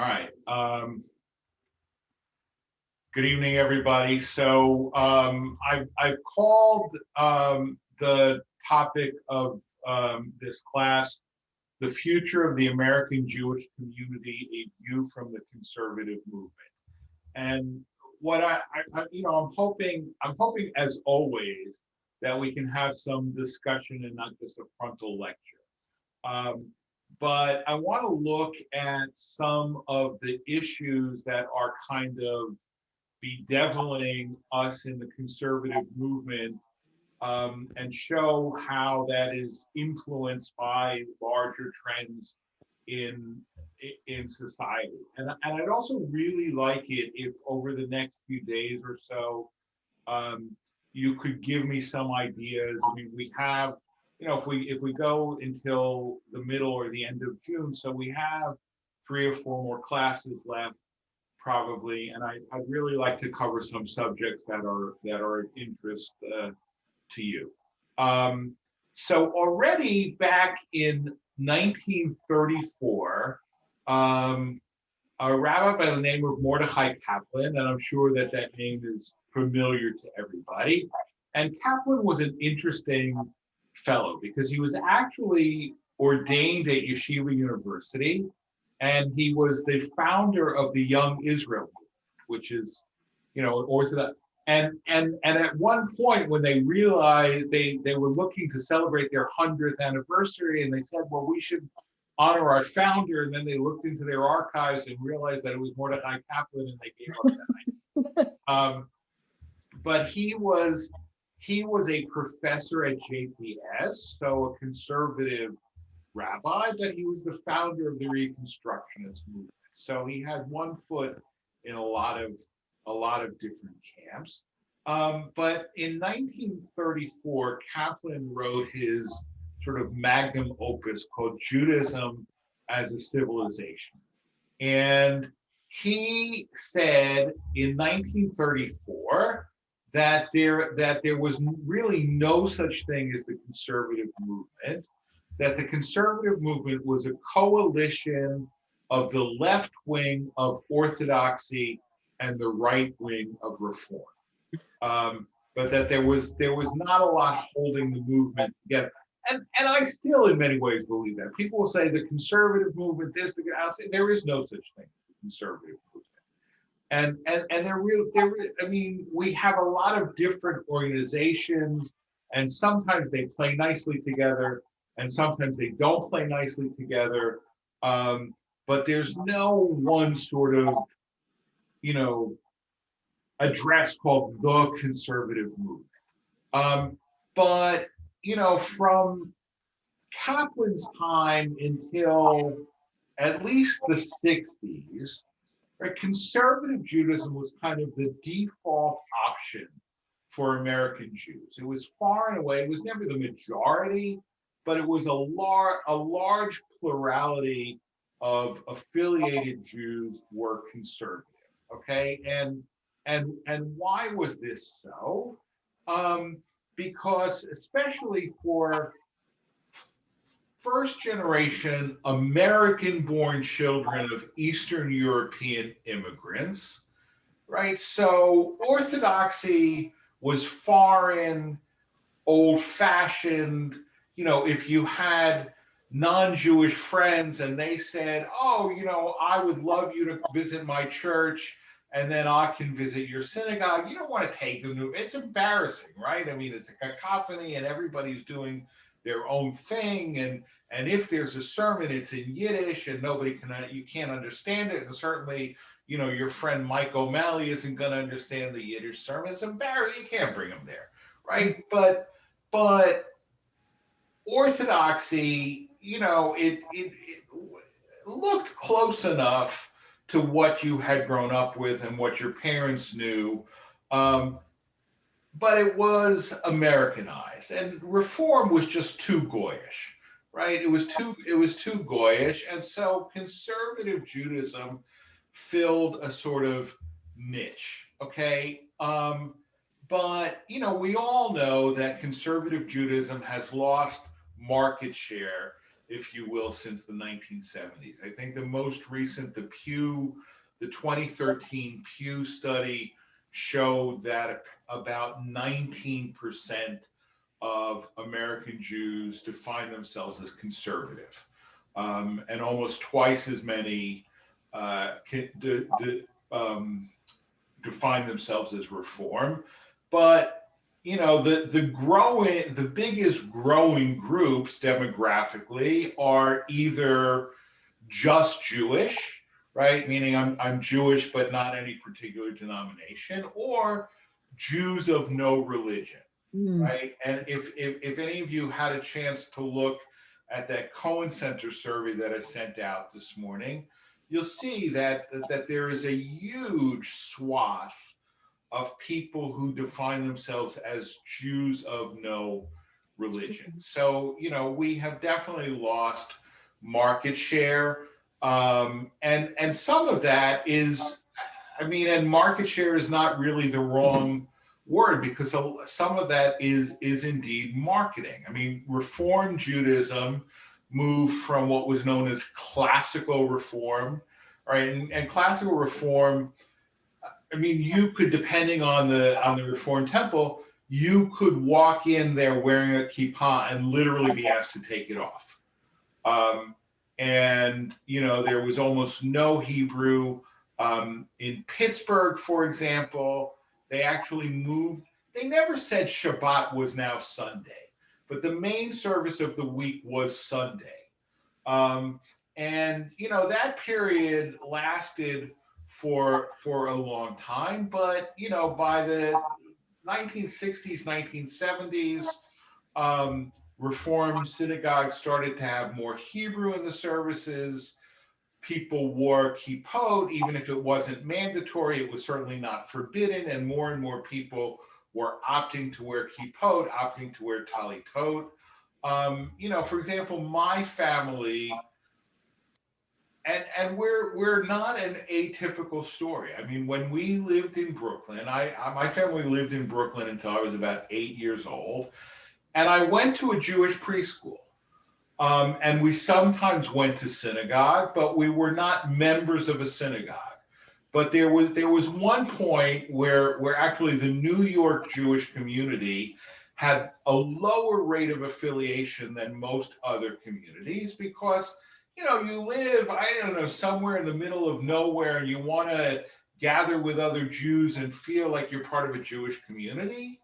right. Good evening, everybody. So I've called the topic of this class, "The Future of the American Jewish Community: A View from the Conservative Movement." And what I'm hoping as always that we can have some discussion and not just a frontal lecture. Um, but I want to look at some of the issues that are kind of bedeviling us in the conservative movement, and show how that is influenced by larger trends in in society. And I'd also really like it if over the next few days or so, um, you could give me some ideas. I mean, we have, if we go until the middle or the end of June, so we have 3 or 4 more classes left probably, and I'd really like to cover some subjects that are of interest to you. Um, so already back in 1934, um, a rabbi by the name of Mordechai Kaplan, and I'm sure that that name is familiar to everybody. And Kaplan was an interesting fellow because he was actually ordained at Yeshiva University, and he was the founder of the Young Israel movement, which is, an Orthodox. And at one point, when they realized they were looking to celebrate their 100th anniversary, and they said, well, we should honor our founder. And then they looked into their archives and realized that it was Mordechai Kaplan, and they gave up that night. But he was a professor at JPS, so a conservative rabbi, but he was the founder of the Reconstructionist movement. So he had one foot in a lot of different camps. But in 1934, Kaplan wrote his sort of magnum opus called Judaism as a Civilization. And he said in 1934 that there was really no such thing as the conservative movement, that the conservative movement was a coalition of the left wing of orthodoxy and the right wing of reform. But that there was not a lot holding the movement together. And I still, in many ways, believe that. People will say the conservative movement, I'll say there is no such thing as the conservative movement. And I mean, we have a lot of different organizations, and sometimes they play nicely together, and sometimes they don't play nicely together. But there's no one sort of, address called the conservative movement. But from Kaplan's time until at least the 60s, right, conservative Judaism was kind of the default option for American Jews. It was far and away, it was never the majority, but it was a large plurality of affiliated Jews were conservative. Okay, and why was this so? Because especially for first generation American born children of Eastern European immigrants, right? So orthodoxy was foreign, old fashioned. If you had non-Jewish friends and they said, oh, I would love you to visit my church, and then I can visit your synagogue, you don't want to take them to, it's embarrassing, right? I mean, it's a cacophony and everybody's doing their own thing. And if there's a sermon, it's in Yiddish and you can't understand it. And certainly, your friend Mike O'Malley isn't going to understand the Yiddish sermon. It's embarrassing. You can't bring him there, right? But orthodoxy, it looked close enough to what you had grown up with and what your parents knew, but it was Americanized, and reform was just too goyish, right? It was too goyish, and so conservative Judaism filled a sort of niche. Okay, but we all know that conservative Judaism has lost market share if you will, since the 1970s. I think the most recent, the 2013 Pew study showed that about 19% of American Jews define themselves as conservative, and almost twice as many define themselves as reform. But the biggest growing groups demographically are either just Jewish, right? Meaning I'm Jewish, but not any particular denomination, or Jews of no religion, right? And if any of you had a chance to look at that Cohen Center survey that I sent out this morning, you'll see that there is a huge swath of people who define themselves as Jews of no religion. So, we have definitely lost market share. And some of that is, and market share is not really the wrong word, because some of that is indeed marketing. Reform Judaism moved from what was known as classical reform, right? And classical reform, you could, depending on the Reform temple, you could walk in there wearing a kippah and literally be asked to take it off. And there was almost no Hebrew. In Pittsburgh, for example, they actually moved. They never said Shabbat was now Sunday, but the main service of the week was Sunday. And that period lasted for a long time, but by the 1960s, 1970s, Reform synagogues started to have more Hebrew in the services. People wore kippot, even if it wasn't mandatory, it was certainly not forbidden, and more people were opting to wear kippot, opting to wear talitot. For example, my family, and we're not an atypical story. When we lived in Brooklyn, my family lived in Brooklyn until I was about 8 years old, and I went to a Jewish preschool. And we sometimes went to synagogue, but we were not members of a synagogue. But there was one point where actually the New York Jewish community had a lower rate of affiliation than most other communities, because you live, somewhere in the middle of nowhere, and you want to gather with other Jews and feel like you're part of a Jewish community,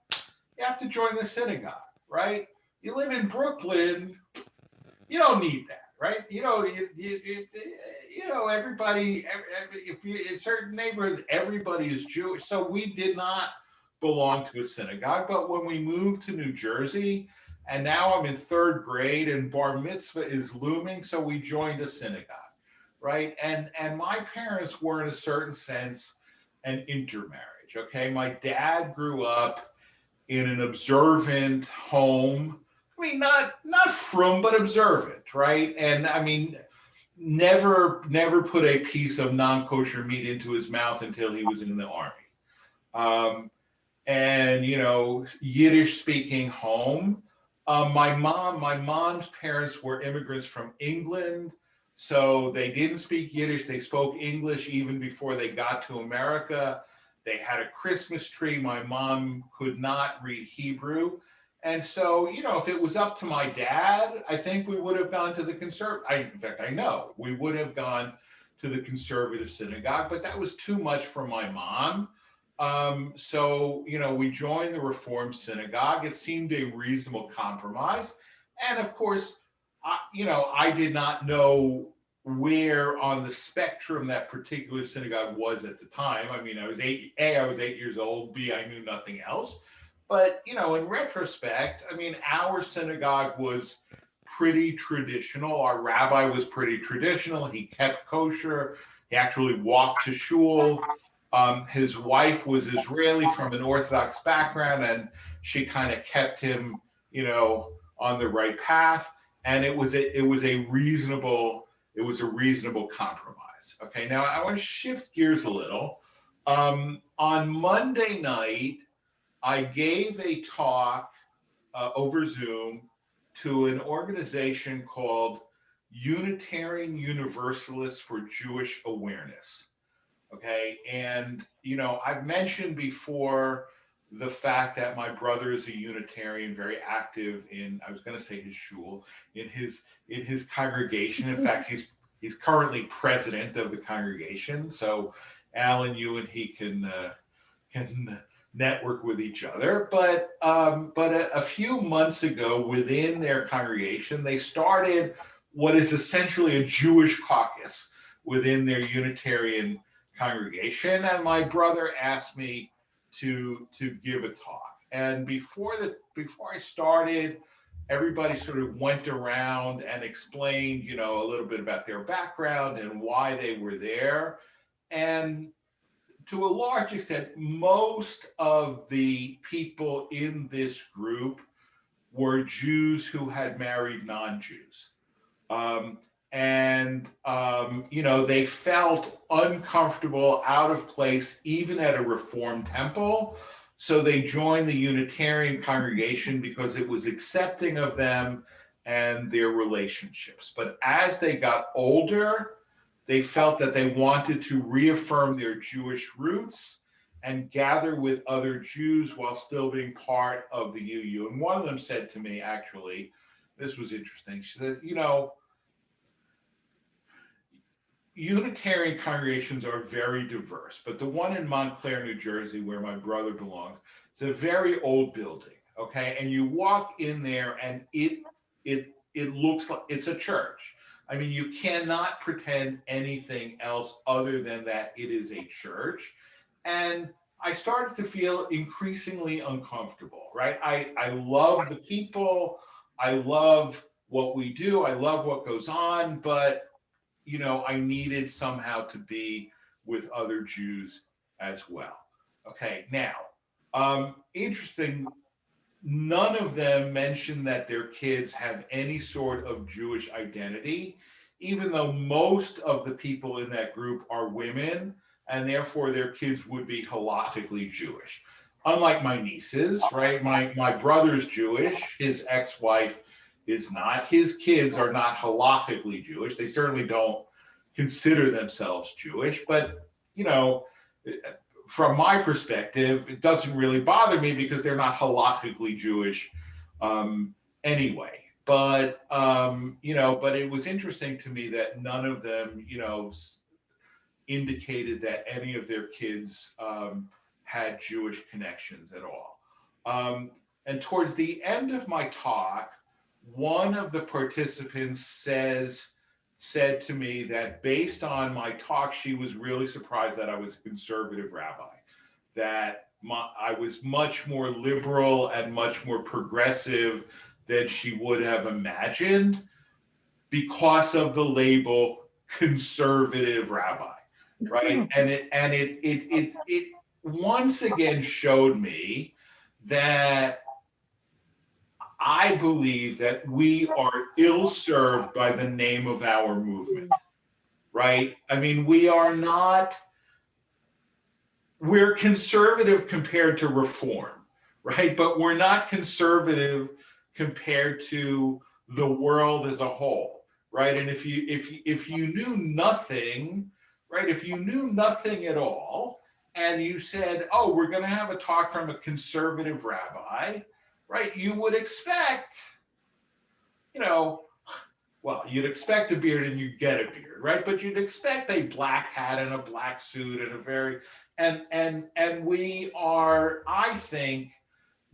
you have to join the synagogue, right? You live in Brooklyn, you don't need that, right? Everybody, if you in certain neighborhoods, everybody is Jewish. So we did not belong to a synagogue. But when we moved to New Jersey, and now I'm in third grade and bar mitzvah is looming, so we joined a synagogue, right? And my parents were, in a certain sense, an intermarriage, okay? My dad grew up in an observant home. Not frum, but observant, right? And never put a piece of non-kosher meat into his mouth until he was in the army. And Yiddish speaking home. My mom's parents were immigrants from England, so they didn't speak Yiddish. They spoke English even before they got to America. They had a Christmas tree. My mom could not read Hebrew. And so, if it was up to my dad, I think we would have gone to the in fact, I know we would have gone to the conservative synagogue, but that was too much for my mom. So, we joined the Reform synagogue. It seemed a reasonable compromise. And of course, I did not know where on the spectrum that particular synagogue was at the time. I was 8 years old. B, I knew nothing else. But, in retrospect, our synagogue was pretty traditional. Our rabbi was pretty traditional. He kept kosher. He actually walked to shul. His wife was Israeli from an Orthodox background, and she kind of kept him, on the right path. And it was a reasonable compromise. Okay, now I want to shift gears a little. On Monday night, I gave a talk over Zoom to an organization called Unitarian Universalists for Jewish Awareness. Okay. And, I've mentioned before the fact that my brother is a Unitarian, very active in, I was going to say his shul, in his congregation. In fact, he's currently president of the congregation. So Alan, you and he can network with each other. But a few months ago, within their congregation, they started what is essentially a Jewish caucus within their Unitarian congregation. And my brother asked me to give a talk. And before I started, everybody sort of went around and explained, a little bit about their background and why they were there. And to a large extent, most of the people in this group were Jews who had married non-Jews. They felt uncomfortable, out of place, even at a Reformed temple. So they joined the Unitarian congregation because it was accepting of them and their relationships. But as they got older, they felt that they wanted to reaffirm their Jewish roots and gather with other Jews while still being part of the UU. And one of them said to me, actually, this was interesting. She said, Unitarian congregations are very diverse, but the one in Montclair, New Jersey, where my brother belongs, it's a very old building, okay? And you walk in there and it looks like it's a church. I mean, you cannot pretend anything else other than that it is a church. And I started to feel increasingly uncomfortable, right? I love the people. I love what we do. I love what goes on, but I needed somehow to be with other Jews as well. Okay, now, interesting, none of them mentioned that their kids have any sort of Jewish identity, even though most of the people in that group are women, and therefore their kids would be halakhically Jewish. Unlike my nieces, right? My brother's Jewish, his ex-wife is not. His kids are not halakhically Jewish. They certainly don't consider themselves Jewish, but from my perspective, it doesn't really bother me because they're not halakhically Jewish anyway. But but it was interesting to me that none of them, indicated that any of their kids had Jewish connections at all. And towards the end of my talk, one of the participants said to me that based on my talk, she was really surprised that I was a conservative rabbi, that I was much more liberal and much more progressive than she would have imagined because of the label conservative rabbi, right? And it once again showed me that I believe that we are ill-served by the name of our movement, right? I mean, we're conservative compared to reform, right? But we're not conservative compared to the world as a whole, right? And if you knew nothing, right? If you knew nothing at all, and you said, "Oh, we're going to have a talk from a conservative rabbi," right? You would expect, you'd expect a beard and you get a beard, right? But you'd expect a black hat and a black suit and and we are, I think,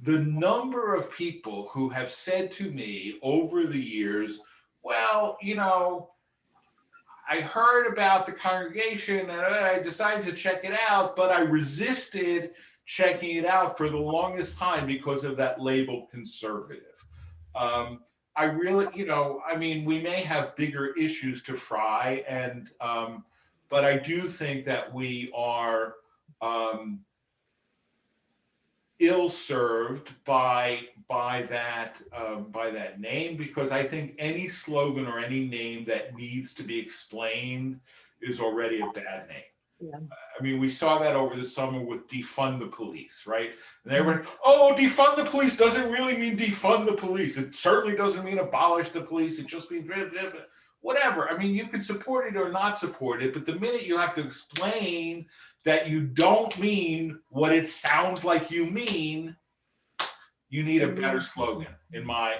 the number of people who have said to me over the years, well, I heard about the congregation and I decided to check it out, but I resisted checking it out for the longest time because of that label conservative. I really, we may have bigger issues to fry, but I do think that we are ill-served by that name, because I think any slogan or any name that needs to be explained is already a bad name. Yeah. I mean, we saw that over the summer with defund the police, right? And they were, oh, defund the police doesn't really mean defund the police. It certainly doesn't mean abolish the police. It just means, whatever. I mean, you could support it or not support it, but the minute you have to explain that you don't mean what it sounds like you mean, you need a better slogan, in my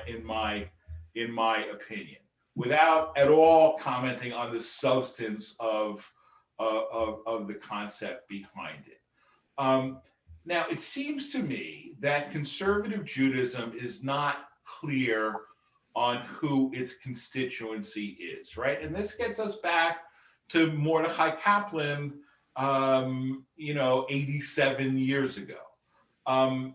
opinion, without at all commenting on the substance of the concept behind it. Now, it seems to me that conservative Judaism is not clear on who its constituency is, right? And this gets us back to Mordechai Kaplan, 87 years ago.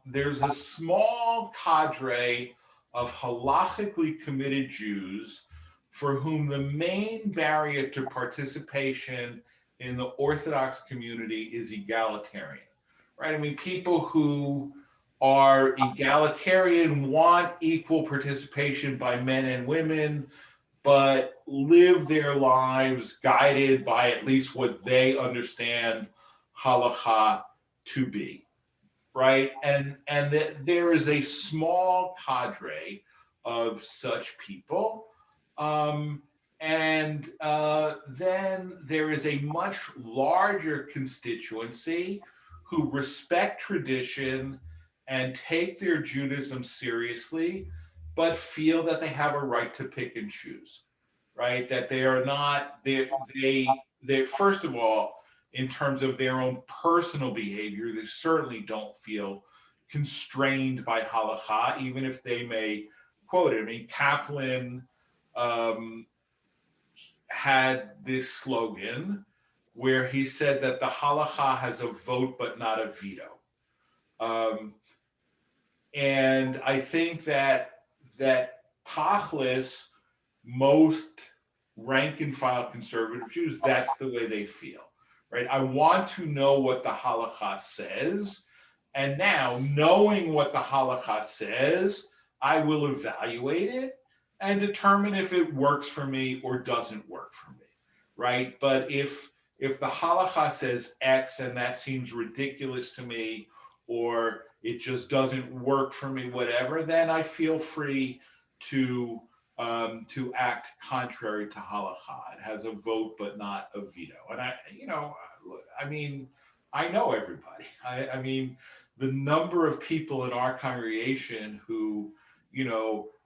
There's a small cadre of halachically committed Jews for whom the main barrier to participation in the Orthodox community is egalitarian, right? I mean, people who are egalitarian, want equal participation by men and women, but live their lives guided by at least what they understand halakha to be, right? And there is a small cadre of such people. Then there is a much larger constituency who respect tradition and take their Judaism seriously, but feel that they have a right to pick and choose, right? That they are not, they first of all, in terms of their own personal behavior, they certainly don't feel constrained by halakha, even if they may quote it. I mean, Kaplan had this slogan where he said that the halakha has a vote but not a veto. And I think that tachlis, most rank and file conservative Jews, that's the way they feel, right? I want to know what the halakha says. And now, knowing what the halakha says, I will evaluate it and determine if it works for me or doesn't work for me, right? But if the halakha says X and that seems ridiculous to me, or it just doesn't work for me, whatever, then I feel free to act contrary to halakha. It has a vote but not a veto. And I know everybody. I mean, the number of people in our congregation who,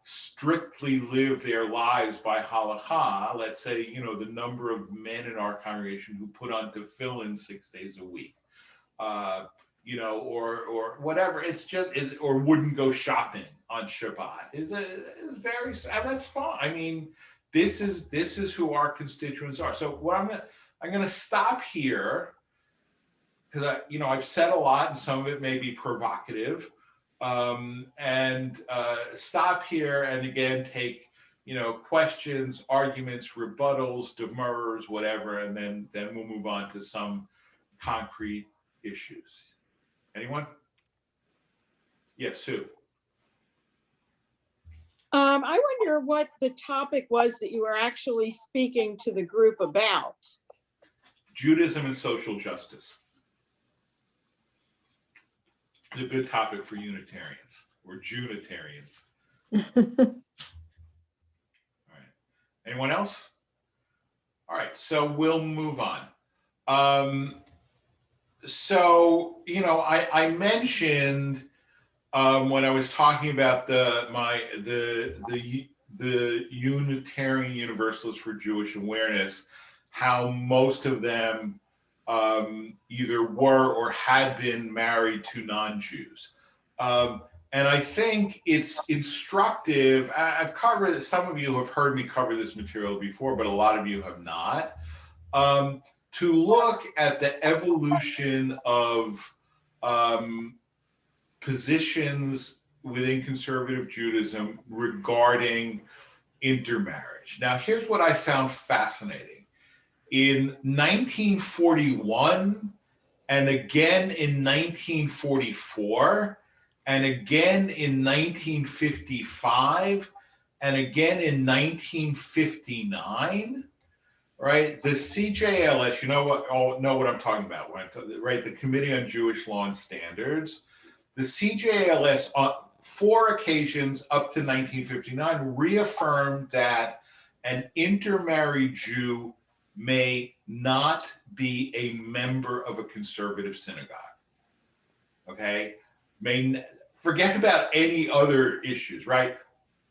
strictly live their lives by halakha, let's say, the number of men in our congregation who put on tefillin 6 days a week, or whatever. It's just, or wouldn't go shopping on Shabbat. Is very, and that's fine. I mean, this is who our constituents are. So what I'm gonna stop here, because I've said a lot and some of it may be provocative, and stop here and again take questions, arguments, rebuttals, demurs, whatever, and then we'll move on to some concrete issues. Anyone? Yes, Sue. I wonder what the topic was that you were actually speaking to the group about. Judaism and social justice. It's a good topic for Unitarians or Junitarians. All right. Anyone else? All right, so we'll move on. I mentioned when I was talking about the Unitarian Universalists for Jewish Awareness, how most of them either were or had been married to non-Jews. And I think it's instructive. I've covered, some of you have heard me cover this material before, but a lot of you have not, to look at the evolution of positions within conservative Judaism regarding intermarriage. Now, here's what I found fascinating. In 1941, and again in 1944, and again in 1955, and again in 1959, right? The CJLS, all know what I'm talking about, right? The Committee on Jewish Law and Standards. The CJLS on 4 occasions up to 1959 reaffirmed that an intermarried Jew may not be a member of a conservative synagogue. Okay, forget about any other issues, right?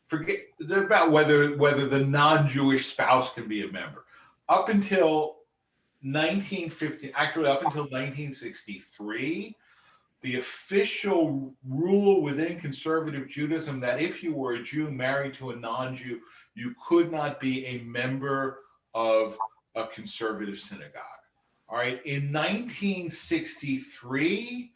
Forget about whether the non-Jewish spouse can be a member. Up until 1950, actually up until 1963, the official rule within conservative Judaism that if you were a Jew married to a non-Jew, you could not be a member of a conservative synagogue. All right, in 1963,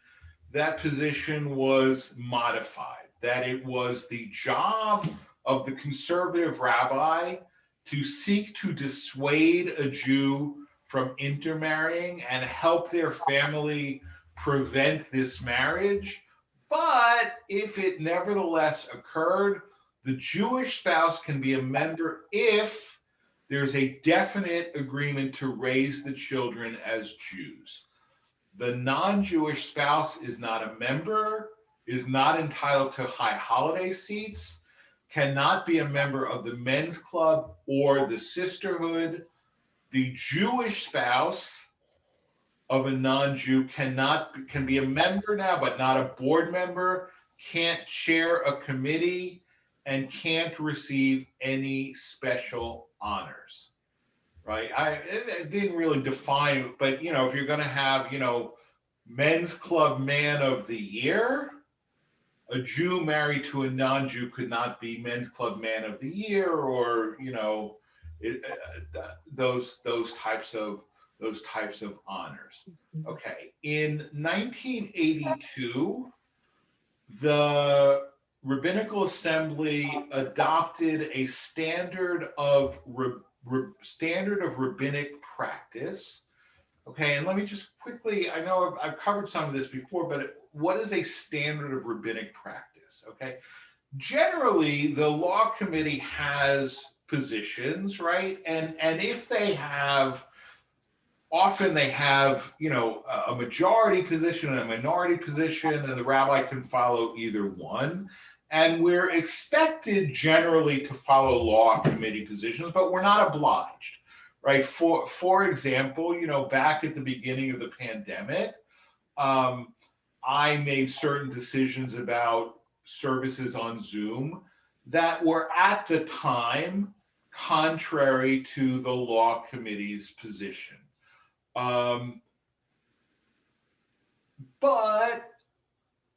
that position was modified, that it was the job of the conservative rabbi to seek to dissuade a Jew from intermarrying and help their family prevent this marriage. But if it nevertheless occurred, the Jewish spouse can be a member if there's a definite agreement to raise the children as Jews. The non-Jewish spouse is not a member, is not entitled to high holiday seats, cannot be a member of the men's club or the sisterhood. The Jewish spouse of a non-Jew can be a member now, but not a board member, can't chair a committee, and can't receive any special honors. Right? It didn't really define, but if you're going to have, men's club man of the year, a Jew married to a non-Jew could not be men's club man of the year, or those types of honors. Okay, in 1982, the Rabbinical Assembly adopted a standard of rabbinic practice. Okay, and let me just quickly, I know I've covered some of this before, but what is a standard of rabbinic practice? Okay, generally the law committee has positions, right? And if they have, often they have, a majority position and a minority position, and the rabbi can follow either one. And we're expected generally to follow law committee positions, but we're not obliged, right? For example, back at the beginning of the pandemic, I made certain decisions about services on Zoom that were at the time contrary to the law committee's position. But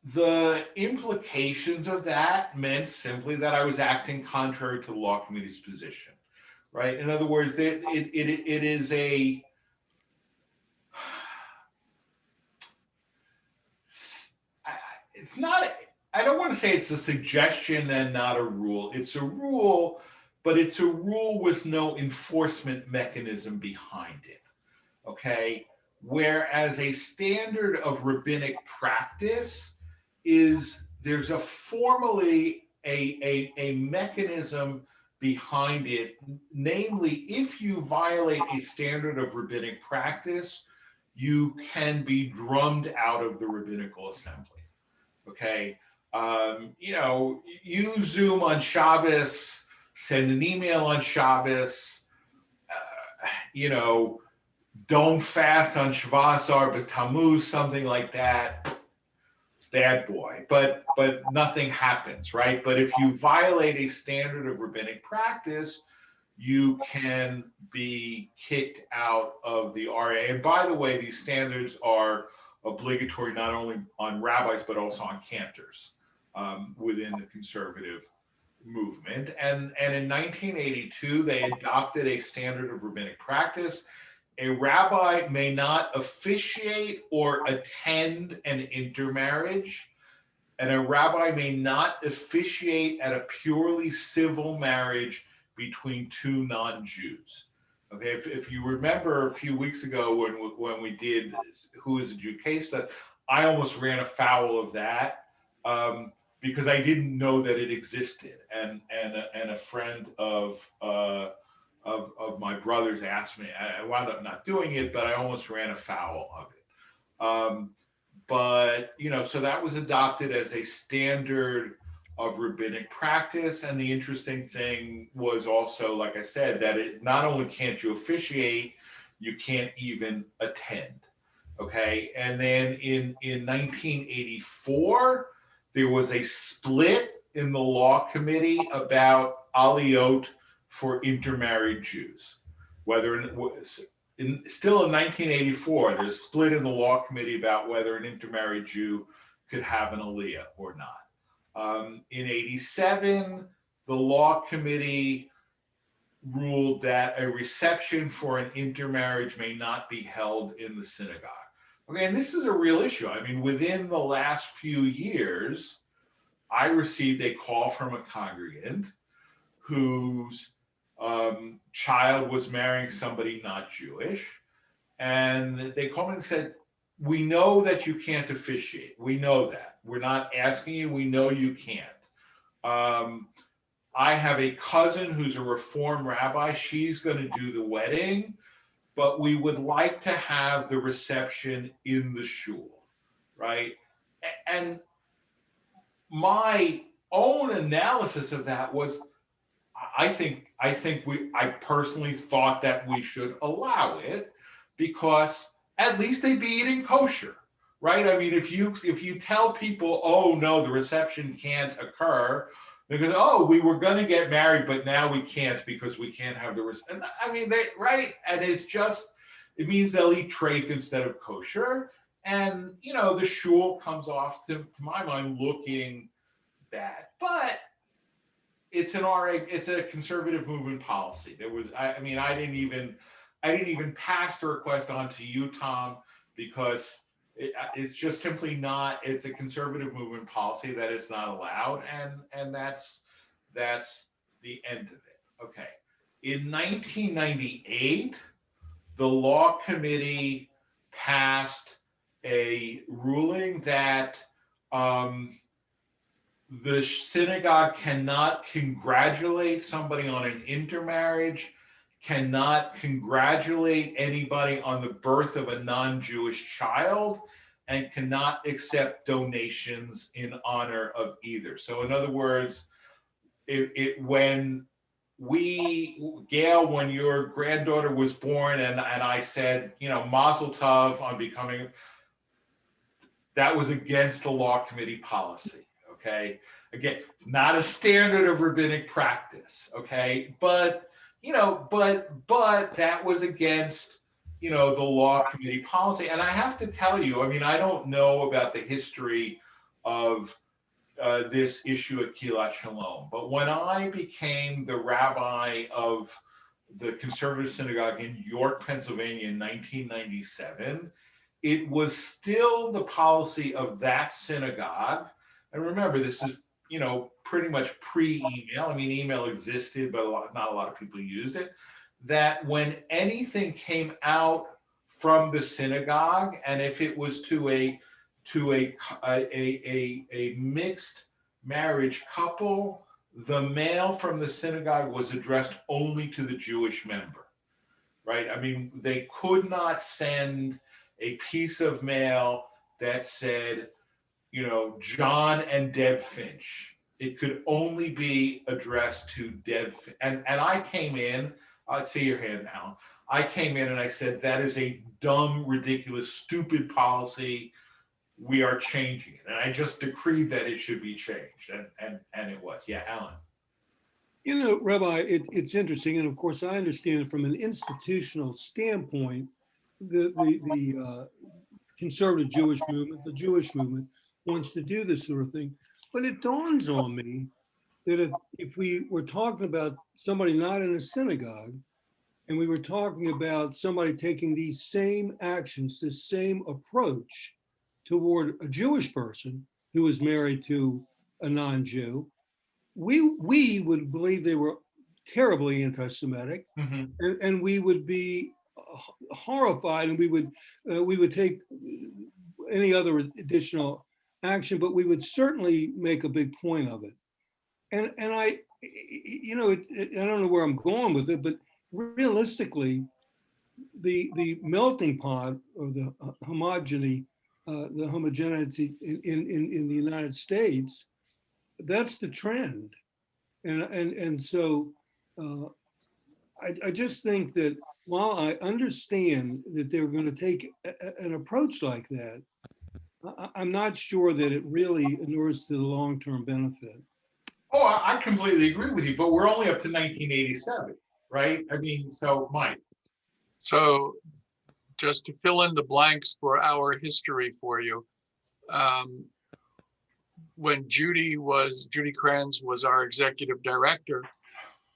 the implications of that meant simply that I was acting contrary to the law committee's position, right? In other words, it is a, it's not, I don't want to say it's a suggestion and not a rule. It's a rule, but it's a rule with no enforcement mechanism behind it, okay? Whereas a standard of rabbinic practice there's a formally a mechanism behind it. Namely, if you violate a standard of rabbinic practice, you can be drummed out of the rabbinical assembly. Okay, use Zoom on Shabbos, send an email on Shabbos, don't fast on Shavuos or B'Tammuz, something like that. Bad boy, but nothing happens, right? But if you violate a standard of rabbinic practice, you can be kicked out of the RA. And by the way, these standards are obligatory not only on rabbis, but also on cantors within the conservative movement. And in 1982, they adopted a standard of rabbinic practice. A rabbi may not officiate or attend an intermarriage, and a rabbi may not officiate at a purely civil marriage between two non-Jews. Okay, if you remember a few weeks ago when we did Who is a Jew case study, I almost ran afoul of that because I didn't know that it existed, and a friend of my brothers asked me. I wound up not doing it, but I almost ran afoul of it. But so that was adopted as a standard of rabbinic practice. And the interesting thing was also, like I said, that it not only can't you officiate, you can't even attend. Okay. And then in 1984, there was a split in the law committee about aliyot for intermarried Jews. Whether still in 1984, there's a split in the law committee about whether an intermarried Jew could have an aliyah or not. In 87, the law committee ruled that a reception for an intermarriage may not be held in the synagogue. Okay, and this is a real issue. I mean, within the last few years, I received a call from a congregant whose child was marrying somebody not Jewish. And they called me and said, we know that you can't officiate. We know that. We're not asking you. We know you can't. I have a cousin who's a Reform rabbi. She's going to do the wedding, but we would like to have the reception in the shul, right? And my own analysis of that was, I personally thought that we should allow it because at least they'd be eating kosher, right? I mean, if you tell people, oh no, the reception can't occur, because oh, we were going to get married, but now we can't because we can't have the reception. I mean, right, and it means they'll eat treif instead of kosher, and the shul comes off to my mind looking bad, but it's a conservative movement policy. There was, I mean, I didn't even pass the request on to you, Tom, because it's just simply not. It's a conservative movement policy that it's not allowed, and that's the end of it. Okay. In 1998, the law committee passed a ruling that the synagogue cannot congratulate somebody on an intermarriage, cannot congratulate anybody on the birth of a non-Jewish child, and cannot accept donations in honor of either. So in other words, when Gail, when your granddaughter was born and I said, Mazel Tov on becoming, that was against the law committee policy. Okay. Again, not a standard of rabbinic practice. Okay. But that was against, the law committee policy. And I have to tell you, I mean, I don't know about the history of this issue at Kilat Shalom, but when I became the rabbi of the conservative synagogue in York, Pennsylvania in 1997, it was still the policy of that synagogue. And remember, this is, pretty much pre-email. I mean, email existed, but not a lot of people used it. That when anything came out from the synagogue, and if it was to a mixed marriage couple, the mail from the synagogue was addressed only to the Jewish member, right? I mean, they could not send a piece of mail that said, John and Deb Finch. It could only be addressed to Deb. And I came in, I see your hand now. I came in and I said, that is a dumb, ridiculous, stupid policy. We are changing it. And I just decreed that it should be changed. And it was. Yeah, Alan. Rabbi, it's interesting. And of course, I understand it from an institutional standpoint, the conservative Jewish movement, the Jewish movement wants to do this sort of thing. But it dawns on me that if we were talking about somebody not in a synagogue, and we were talking about somebody taking these same actions, this same approach toward a Jewish person who was married to a non-Jew, we would believe they were terribly anti-Semitic, and we would be horrified, and we would take any other additional action, but we would certainly make a big point of it. And I don't know where I'm going with it, but realistically, the melting pot or the homogeneity in the United States, that's the trend. And so I just think that while I understand that they're going to take an approach like that, I'm not sure that it really inures to the long-term benefit. Oh, I completely agree with you, but we're only up to 1987, right? I mean, so Mike. So just to fill in the blanks for our history for you, when Jewry Kranz was our executive director,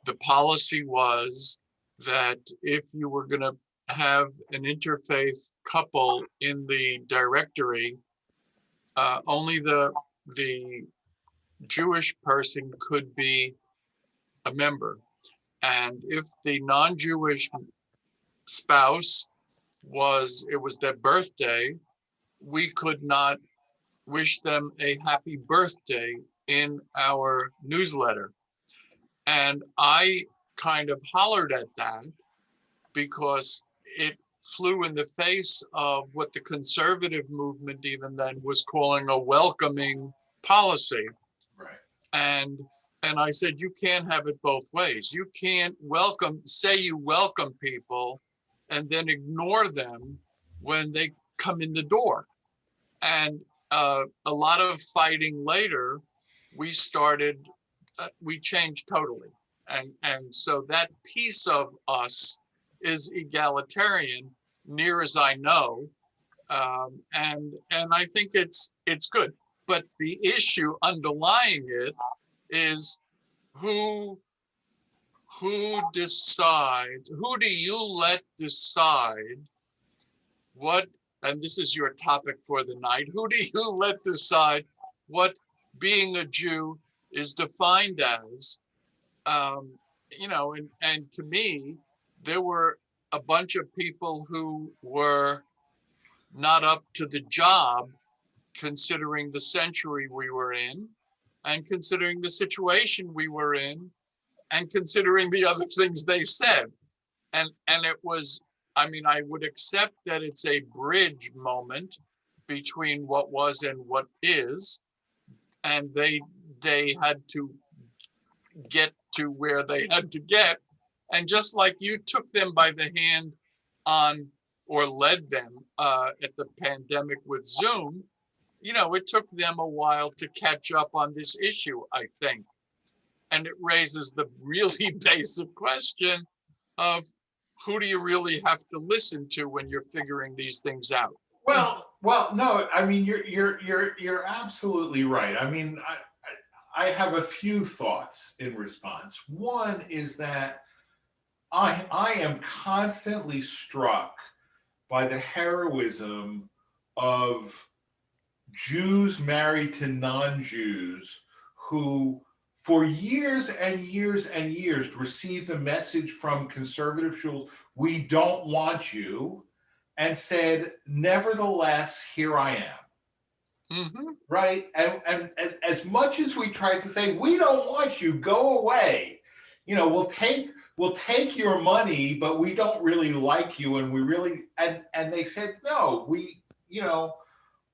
the policy was that if you were going to have an interfaith couple in the directory, only the Jewish person could be a member. And if the non-Jewish spouse it was their birthday, we could not wish them a happy birthday in our newsletter. And I kind of hollered at that because it flew in the face of what the conservative movement even then was calling a welcoming policy. Right. And I said, you can't have it both ways. You can't say you welcome people and then ignore them when they come in the door. And a lot of fighting later, we changed totally. And so that piece of us is egalitarian, near as I know. And I think it's good. But the issue underlying it is who decides, who do you let decide what, and this is your topic for the night, who do you let decide what being a Jew is defined as? And to me, there were a bunch of people who were not up to the job, considering the century we were in, and considering the situation we were in, and considering the other things they said. And it was, I mean, I would accept that it's a bridge moment between what was and what is, and they had to get to where they had to get. And just like you took them by the hand on, or led them at the pandemic with Zoom, it took them a while to catch up on this issue, I think. And it raises the really basic question of who do you really have to listen to when you're figuring these things out? Well, no, I mean, you're absolutely right. I mean, I have a few thoughts in response. One is that I am constantly struck by the heroism of Jews married to non-Jews who for years and years and years received the message from conservative schools, we don't want you, and said, nevertheless, here I am. Mm-hmm. Right? And as much as we tried to say, we don't want you, go away. We'll take your money, but we don't really like you. And we really, and they said, no,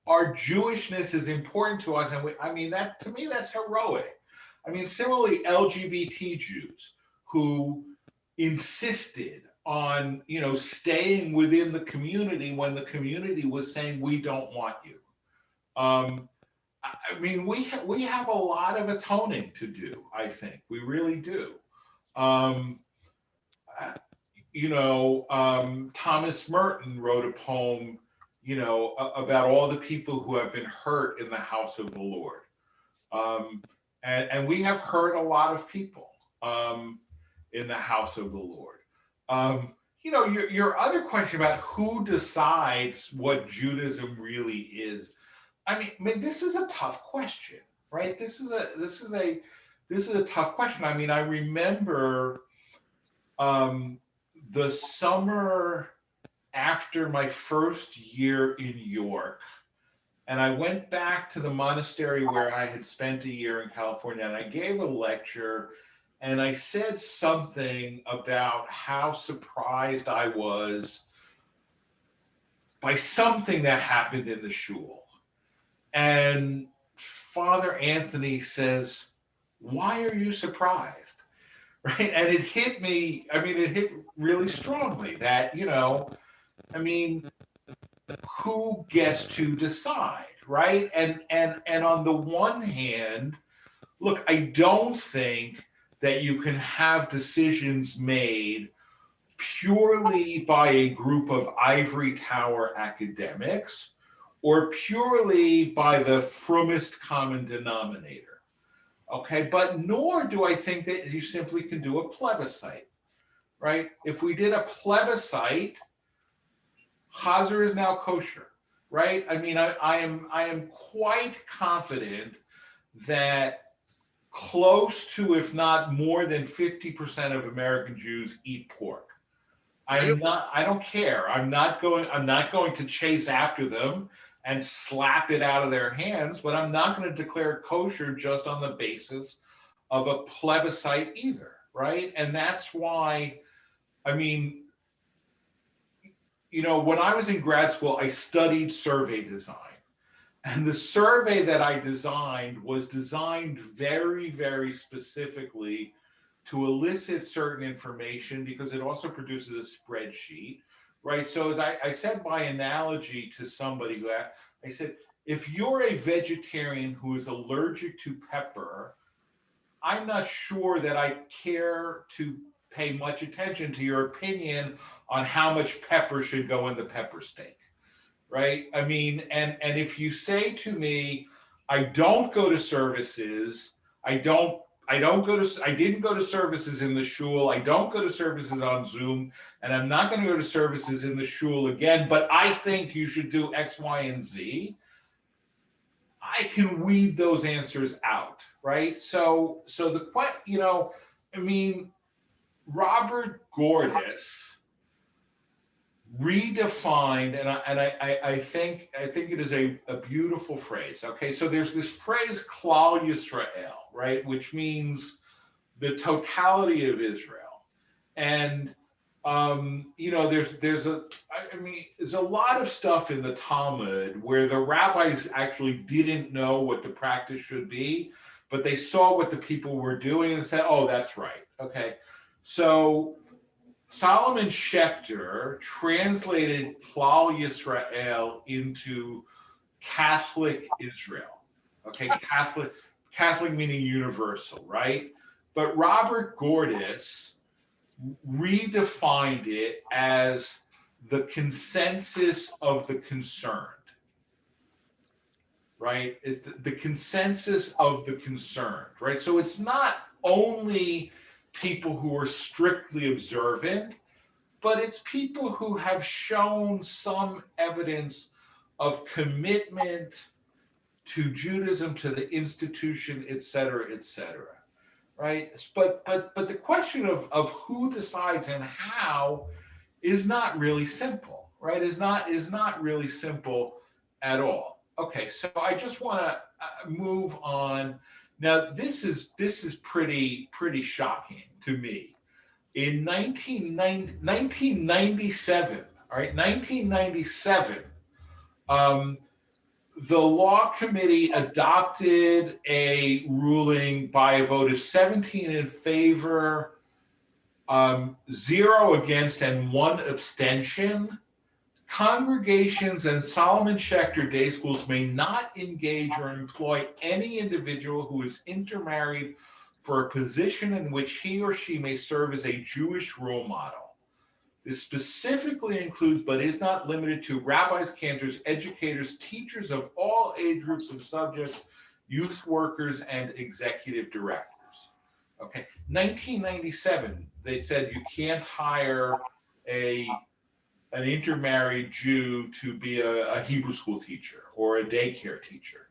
our Jewishness is important to us. And that, to me, that's heroic. I mean, similarly, LGBT Jews who insisted on, staying within the community when the community was saying, we don't want you. I mean, we have a lot of atoning to do, I think. We really do. Thomas Merton wrote a poem, about all the people who have been hurt in the house of the Lord. And we have hurt a lot of people in the house of the Lord. Your other question about who decides what Judaism really is. I mean, this is a tough question, right? This is a tough question. I mean, I remember the summer after my first year in York, and I went back to the monastery where I had spent a year in California, and I gave a lecture, and I said something about how surprised I was by something that happened in the shul. And Father Anthony says, "Why are you surprised?" Right? And it hit me. I mean, it hit really strongly that, I mean, who gets to decide, right? And on the one hand, look, I don't think that you can have decisions made purely by a group of ivory tower academics or purely by the frummest common denominator. Okay, but nor do I think that you simply can do a plebiscite, right? If we did a plebiscite, Hazer is now kosher, right? I mean, I am quite confident that close to, if not more than 50% of American Jews eat pork. I don't care. I'm not going to chase after them and slap it out of their hands, but I'm not going to declare kosher just on the basis of a plebiscite either, right? And that's why, I mean, when I was in grad school, I studied survey design. And the survey that I designed was designed very, very specifically to elicit certain information because it also produces a spreadsheet, right? So as I said by analogy to somebody I said, if you're a vegetarian who is allergic to pepper, I'm not sure that I care to pay much attention to your opinion on how much pepper should go in the pepper steak, right? I mean, and if you say to me, I don't go to services, I didn't go to services in the shul, I don't go to services on Zoom, and I'm not going to go to services in the shul again, but I think you should do X, Y, and Z. I can weed those answers out, right? So the question, I mean, Robert Gordis redefined, and I think it is a beautiful phrase. Okay, so there's this phrase Klal Yisrael, right, which means the totality of Israel, and there's a lot of stuff in the Talmud where the rabbis actually didn't know what the practice should be, but they saw what the people were doing and said, "Oh, that's right." Okay, so Solomon Schechter translated Klal Yisrael into Catholic Israel. Okay, Catholic meaning universal, right? But Robert Gordis redefined it as the consensus of the concerned, right? It's the consensus of the concerned, right? So it's not only people who are strictly observant, but it's people who have shown some evidence of commitment to Judaism, to the institution, et cetera, right? But the question of who decides and how is not really simple, right? Is not really simple at all. Okay, so I just want to move on. Now, this is pretty shocking to me. In 1997, all right, 1997, the law committee adopted a ruling by a vote of 17 in favor, 0 against, and 1 abstention. Congregations and Solomon Schechter day schools may not engage or employ any individual who is intermarried for a position in which he or she may serve as a Jewish role model. This specifically includes, but is not limited to, rabbis, cantors, educators, teachers of all age groups of subjects, youth workers, and executive directors. Okay, 1997, they said you can't hire an intermarried Jew to be a Hebrew school teacher or a daycare teacher.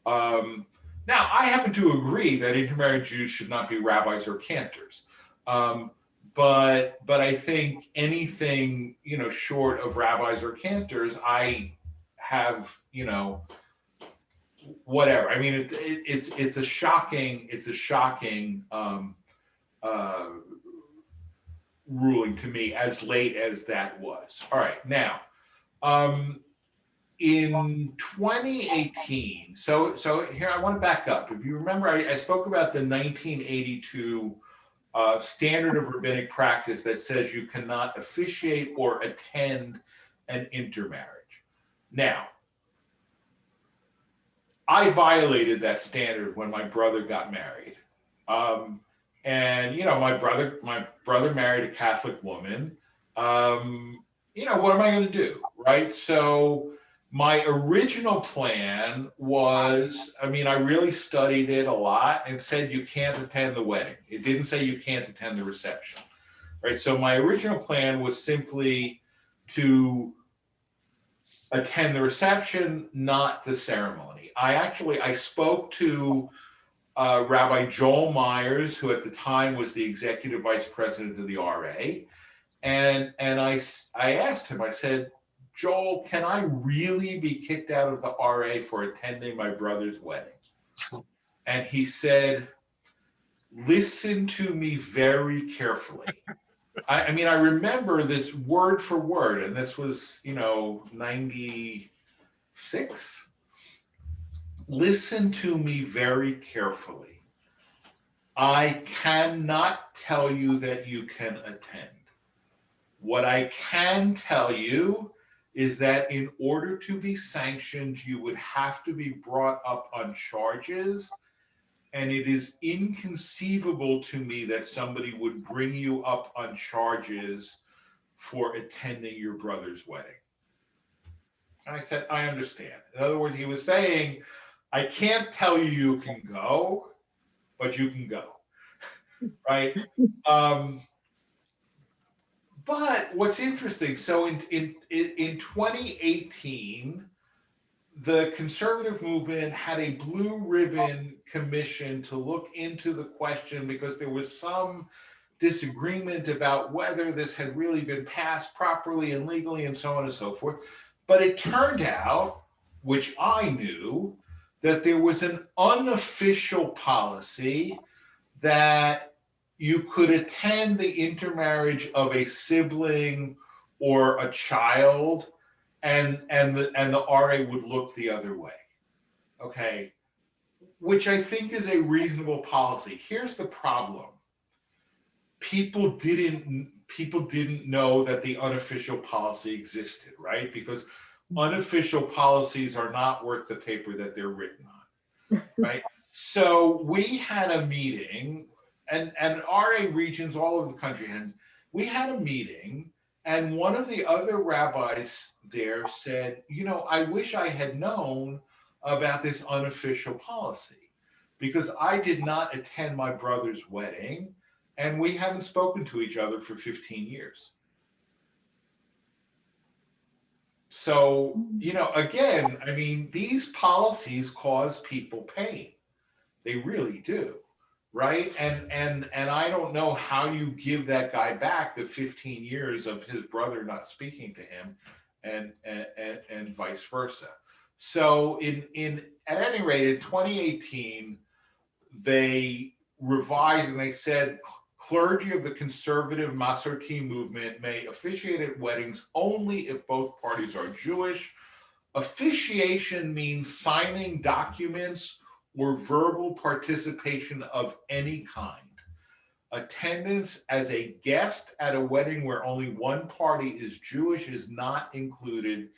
Now, I happen to agree that intermarried Jews should not be rabbis or cantors. But I think anything, short of rabbis or cantors, I have, whatever. I mean, it's a shocking ruling to me, as late as that was. All right, now, in 2018, so here I want to back up. If you remember, I spoke about the 1982 standard of rabbinic practice that says you cannot officiate or attend an intermarriage. Now, I violated that standard when my brother got married. And my brother married a Catholic woman. What am I going to do, right? So my original plan was, I really studied it a lot and said you can't attend the wedding. It didn't say you can't attend the reception, right? So my original plan was simply to attend the reception, not the ceremony. I spoke to Rabbi Joel Myers, who at the time was the executive vice president of the RA. And I asked him, I said, Joel, can I really be kicked out of the RA for attending my brother's wedding? And he said, listen to me very carefully. I remember this word for word, and this was, 96. Listen to me very carefully. I cannot tell you that you can attend. What I can tell you is that in order to be sanctioned, you would have to be brought up on charges. And it is inconceivable to me that somebody would bring you up on charges for attending your brother's wedding. And I said, I understand. In other words, he was saying, I can't tell you can go, but you can go, right? But what's interesting, so in 2018, the conservative movement had a blue ribbon commission to look into the question because there was some disagreement about whether this had really been passed properly and legally and so on and so forth. But it turned out, which I knew, that there was an unofficial policy that you could attend the intermarriage of a sibling or a child, and the RA would look the other way. Okay, which I think is a reasonable policy. Here's the problem: people didn't know that the unofficial policy existed, right? Because unofficial policies are not worth the paper that they're written on, right? So we had a meeting, and RA regions all over the country, and we had a meeting, and one of the other rabbis there said, I wish I had known about this unofficial policy because I did not attend my brother's wedding and we haven't spoken to each other for 15 years. So, again, these policies cause people pain. They really do, right? And I don't know how you give that guy back the 15 years of his brother not speaking to him and vice versa. So at any rate, in 2018, they revised and they said clergy of the conservative Masorti movement may officiate at weddings only if both parties are Jewish. Officiation means signing documents or verbal participation of any kind. Attendance as a guest at a wedding where only one party is Jewish is not included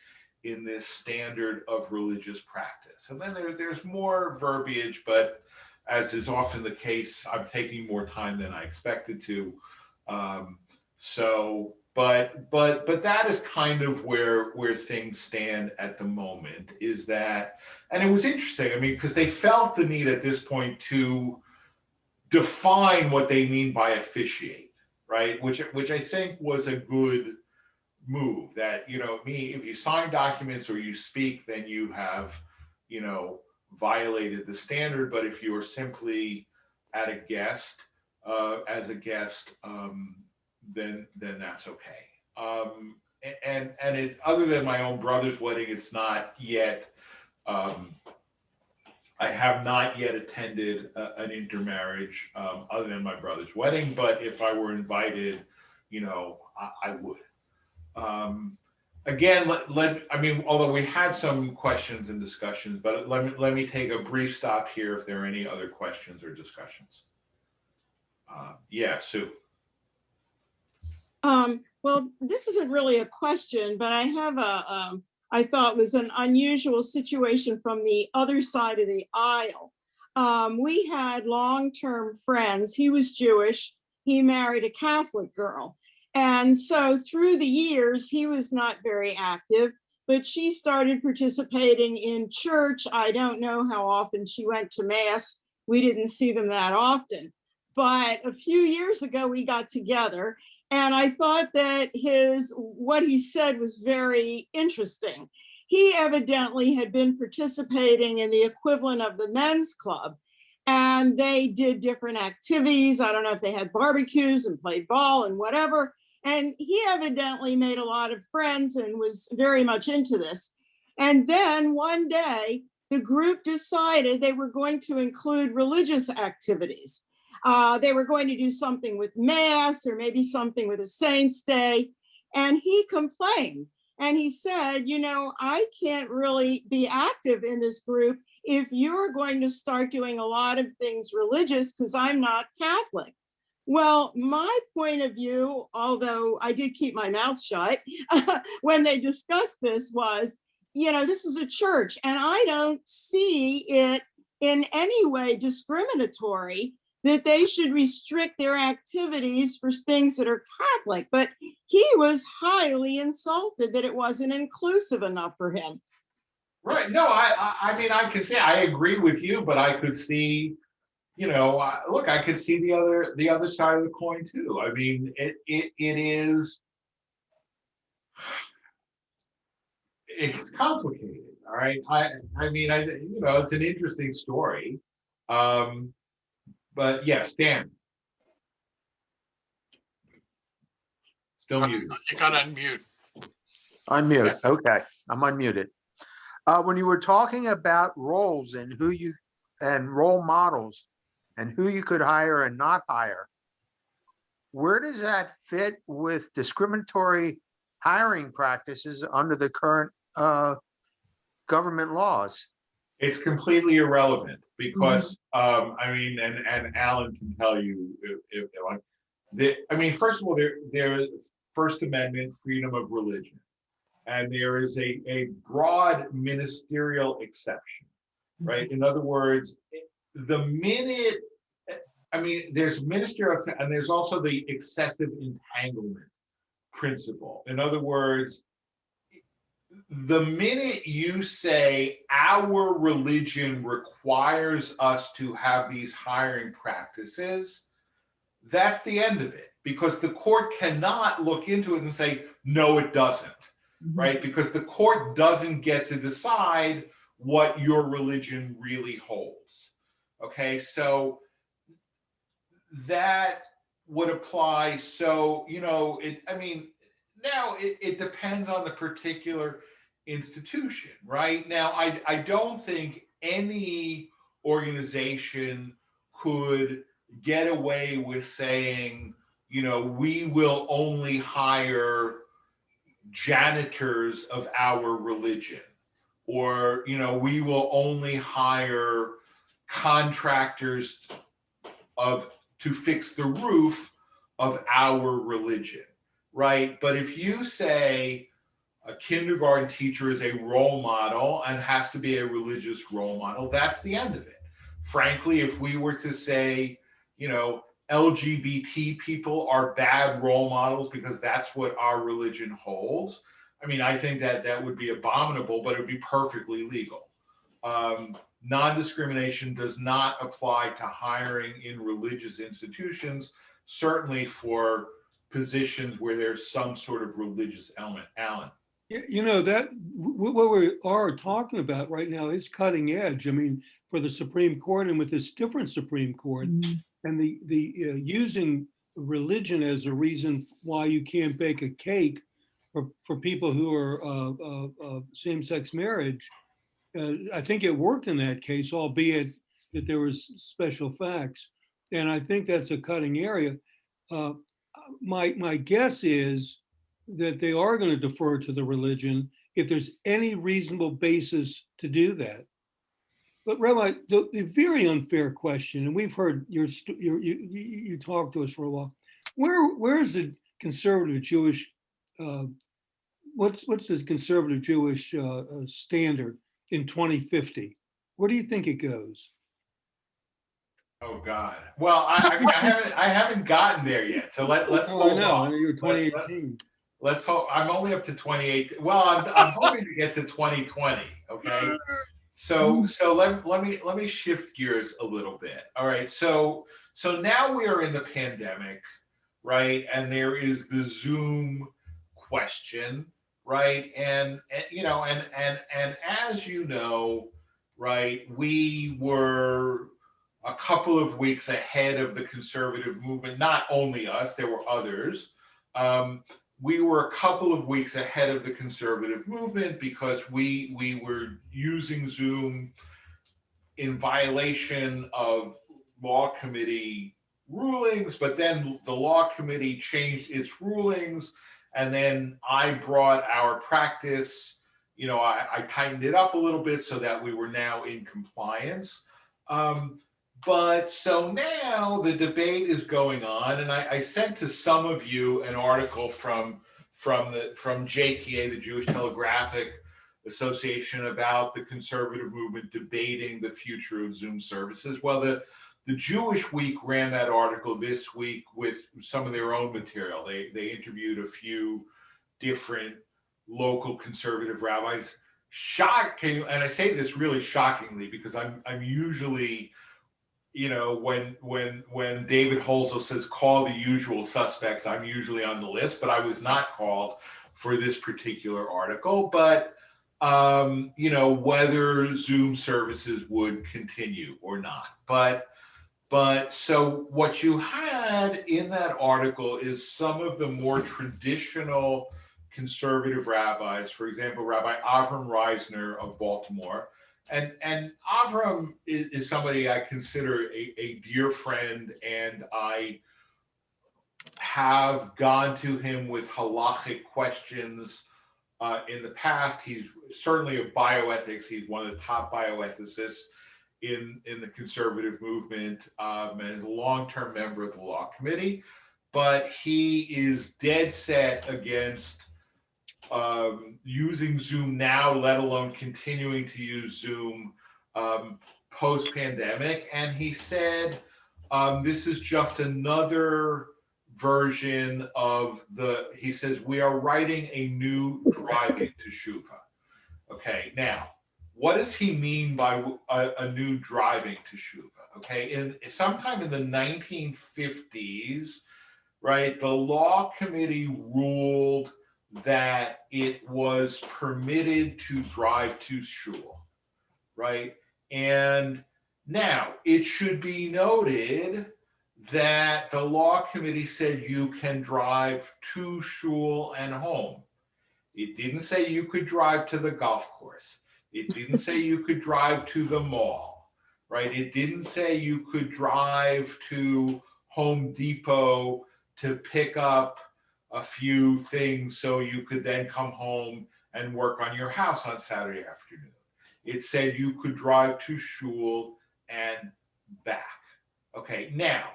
in this standard of religious practice. And then there's more verbiage, but as is often the case, I'm taking more time than I expected to. But that is kind of where things stand at the moment, is that, and it was interesting, because they felt the need at this point to define what they mean by officiate, right? Which I think was a good move, that, if you sign documents or you speak, then you have, violated the standard. But if you are simply as a guest, then that's okay. And it, other than my own brother's wedding, it's not yet, I have not yet attended an intermarriage other than my brother's wedding, but if I were invited, I would. again, I mean, although we had some questions and discussions, but let me take a brief stop here if there are any other questions or discussions. Yeah, Sue. Well, this isn't really a question, but I have I thought was an unusual situation from the other side of the aisle. We had long-term friends. He was Jewish. He married a Catholic girl. And so through the years, he was not very active, but she started participating in church. I don't know how often she went to mass. We didn't see them that often. But a few years ago, we got together, and I thought that what he said was very interesting. He evidently had been participating in the equivalent of the men's club, and they did different activities. I don't know if they had barbecues and played ball and whatever. And he evidently made a lot of friends and was very much into this. And then one day, the group decided they were going to include religious activities. They were going to do something with mass or maybe something with a saint's day. And he complained. And he said, you know, I can't really be active in this group if you're going to start doing a lot of things religious because I'm not Catholic. Well, my point of view, although I did keep my mouth shut when they discussed this, was, you know, this is a church and I don't see it in any way discriminatory that they should restrict their activities for things that are Catholic. But he was highly insulted that it wasn't inclusive enough for him. Right. No, I mean, I could say I agree with you, but I could see, you know, look, I could see the other side of the coin too. I mean, it's complicated. All right. I mean, you know, it's an interesting story. But yes, Dan. Still muted. You got to unmute. Unmute. Okay, I'm unmuted. When you were talking about roles and role models and who you could hire and not hire, where does that fit with discriminatory hiring practices under the current government laws? It's completely irrelevant because I mean, and Alan can tell you if I mean, first of all, there is First Amendment freedom of religion, and there is a broad ministerial exception, right? In other words, the minute, I mean, there's ministerial and there's also the excessive entanglement principle. In other words, the minute you say our religion requires us to have these hiring practices, that's the end of it, because the court cannot look into it and say, no, it doesn't, right? Because the court doesn't get to decide what your religion really holds. Okay, so that would apply. So, you know, I mean, now it depends on the particular institution, right? Now, I don't think any organization could get away with saying, you know, we will only hire janitors of our religion, or, you know, we will only hire contractors to fix the roof of our religion, right? But if you say a kindergarten teacher is a role model and has to be a religious role model, that's the end of it. Frankly, if we were to say, you know, LGBT people are bad role models because that's what our religion holds, I mean, I think that would be abominable, but it would be perfectly legal. Non-discrimination does not apply to hiring in religious institutions, certainly for positions where there's some sort of religious element. Alan. You know, that what we are talking about right now is cutting edge. I mean, for the Supreme Court and with this different Supreme Court, and the using religion as a reason why you can't bake a cake for people who are same-sex marriage. I think it worked in that case, albeit that there was special facts. And I think that's a cutting area. My guess is that they are going to defer to the religion if there's any reasonable basis to do that. But Rabbi, the very unfair question, and we've heard you talk to us for a while. Where's the conservative Jewish? What's the conservative Jewish standard in 2050? Where do you think it goes? Oh God. Well, I mean, I haven't gotten there yet. So let's Oh, I hold know. on. I know you're Let- 2018. Let's hope. I'm only up to 28. Well, I'm hoping to get to 2020. Okay. So let me shift gears a little bit. All right. So now we are in the pandemic, right? And there is the Zoom question, right? And you know, and as you know, right, we were a couple of weeks ahead of the conservative movement. Not only us, there were others. We were a couple of weeks ahead of the conservative movement because we were using Zoom in violation of law committee rulings, but then the law committee changed its rulings, and then I brought our practice, you know, I tightened it up a little bit so that we were now in compliance. But so now the debate is going on, and I sent to some of you an article from JTA, the Jewish Telegraphic Association, about the conservative movement debating the future of Zoom services. Well, the Jewish Week ran that article this week with some of their own material. They interviewed a few different local conservative rabbis. Shocking, and I say this really shockingly because I'm usually, you know, when David Holzel says call the usual suspects, I'm usually on the list, but I was not called for this particular article. But you know, whether Zoom services would continue or not. But so what you had in that article is some of the more traditional conservative rabbis, for example, Rabbi Avram Reisner of Baltimore. And Avram is somebody I consider a dear friend, and I have gone to him with halachic questions in the past. He's certainly a bioethics. He's one of the top bioethicists in the conservative movement, and is a long-term member of the law committee. But he is dead set against using Zoom now, let alone continuing to use Zoom post-pandemic. And he said, this is just another version of he says, we are writing a new driving teshuva. Okay, now, what does he mean by a new driving teshuva? Okay, sometime in the 1950s, right, the law committee ruled that it was permitted to drive to shul, right? And now it should be noted that the law committee said you can drive to shul and home. It didn't say you could drive to the golf course. It didn't say you could drive to the mall, right? It didn't say you could drive to Home Depot to pick up a few things so you could then come home and work on your house on Saturday afternoon. It said you could drive to shul and back. Okay, now,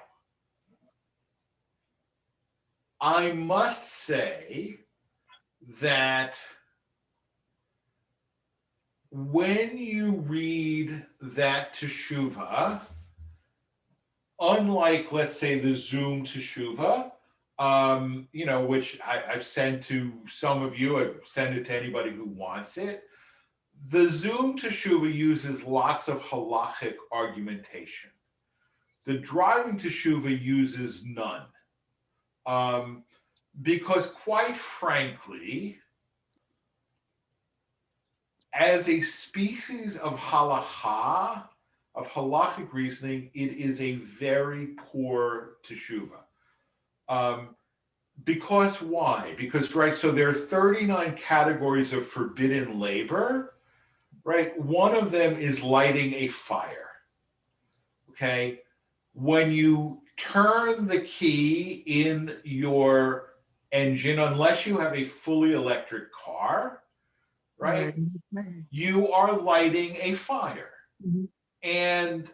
I must say that when you read that teshuva, unlike, let's say, the Zoom teshuva, you know, which I've sent to some of you, I've sent it to anybody who wants it. The Zoom teshuva uses lots of halachic argumentation. The driving teshuva uses none. Because quite frankly, as a species of halacha, of halachic reasoning, it is a very poor teshuva. Because why? Because, right, so there are 39 categories of forbidden labor, right? One of them is lighting a fire, okay? When you turn the key in your engine unless you have a fully electric car, right? You are lighting a fire. Mhm. And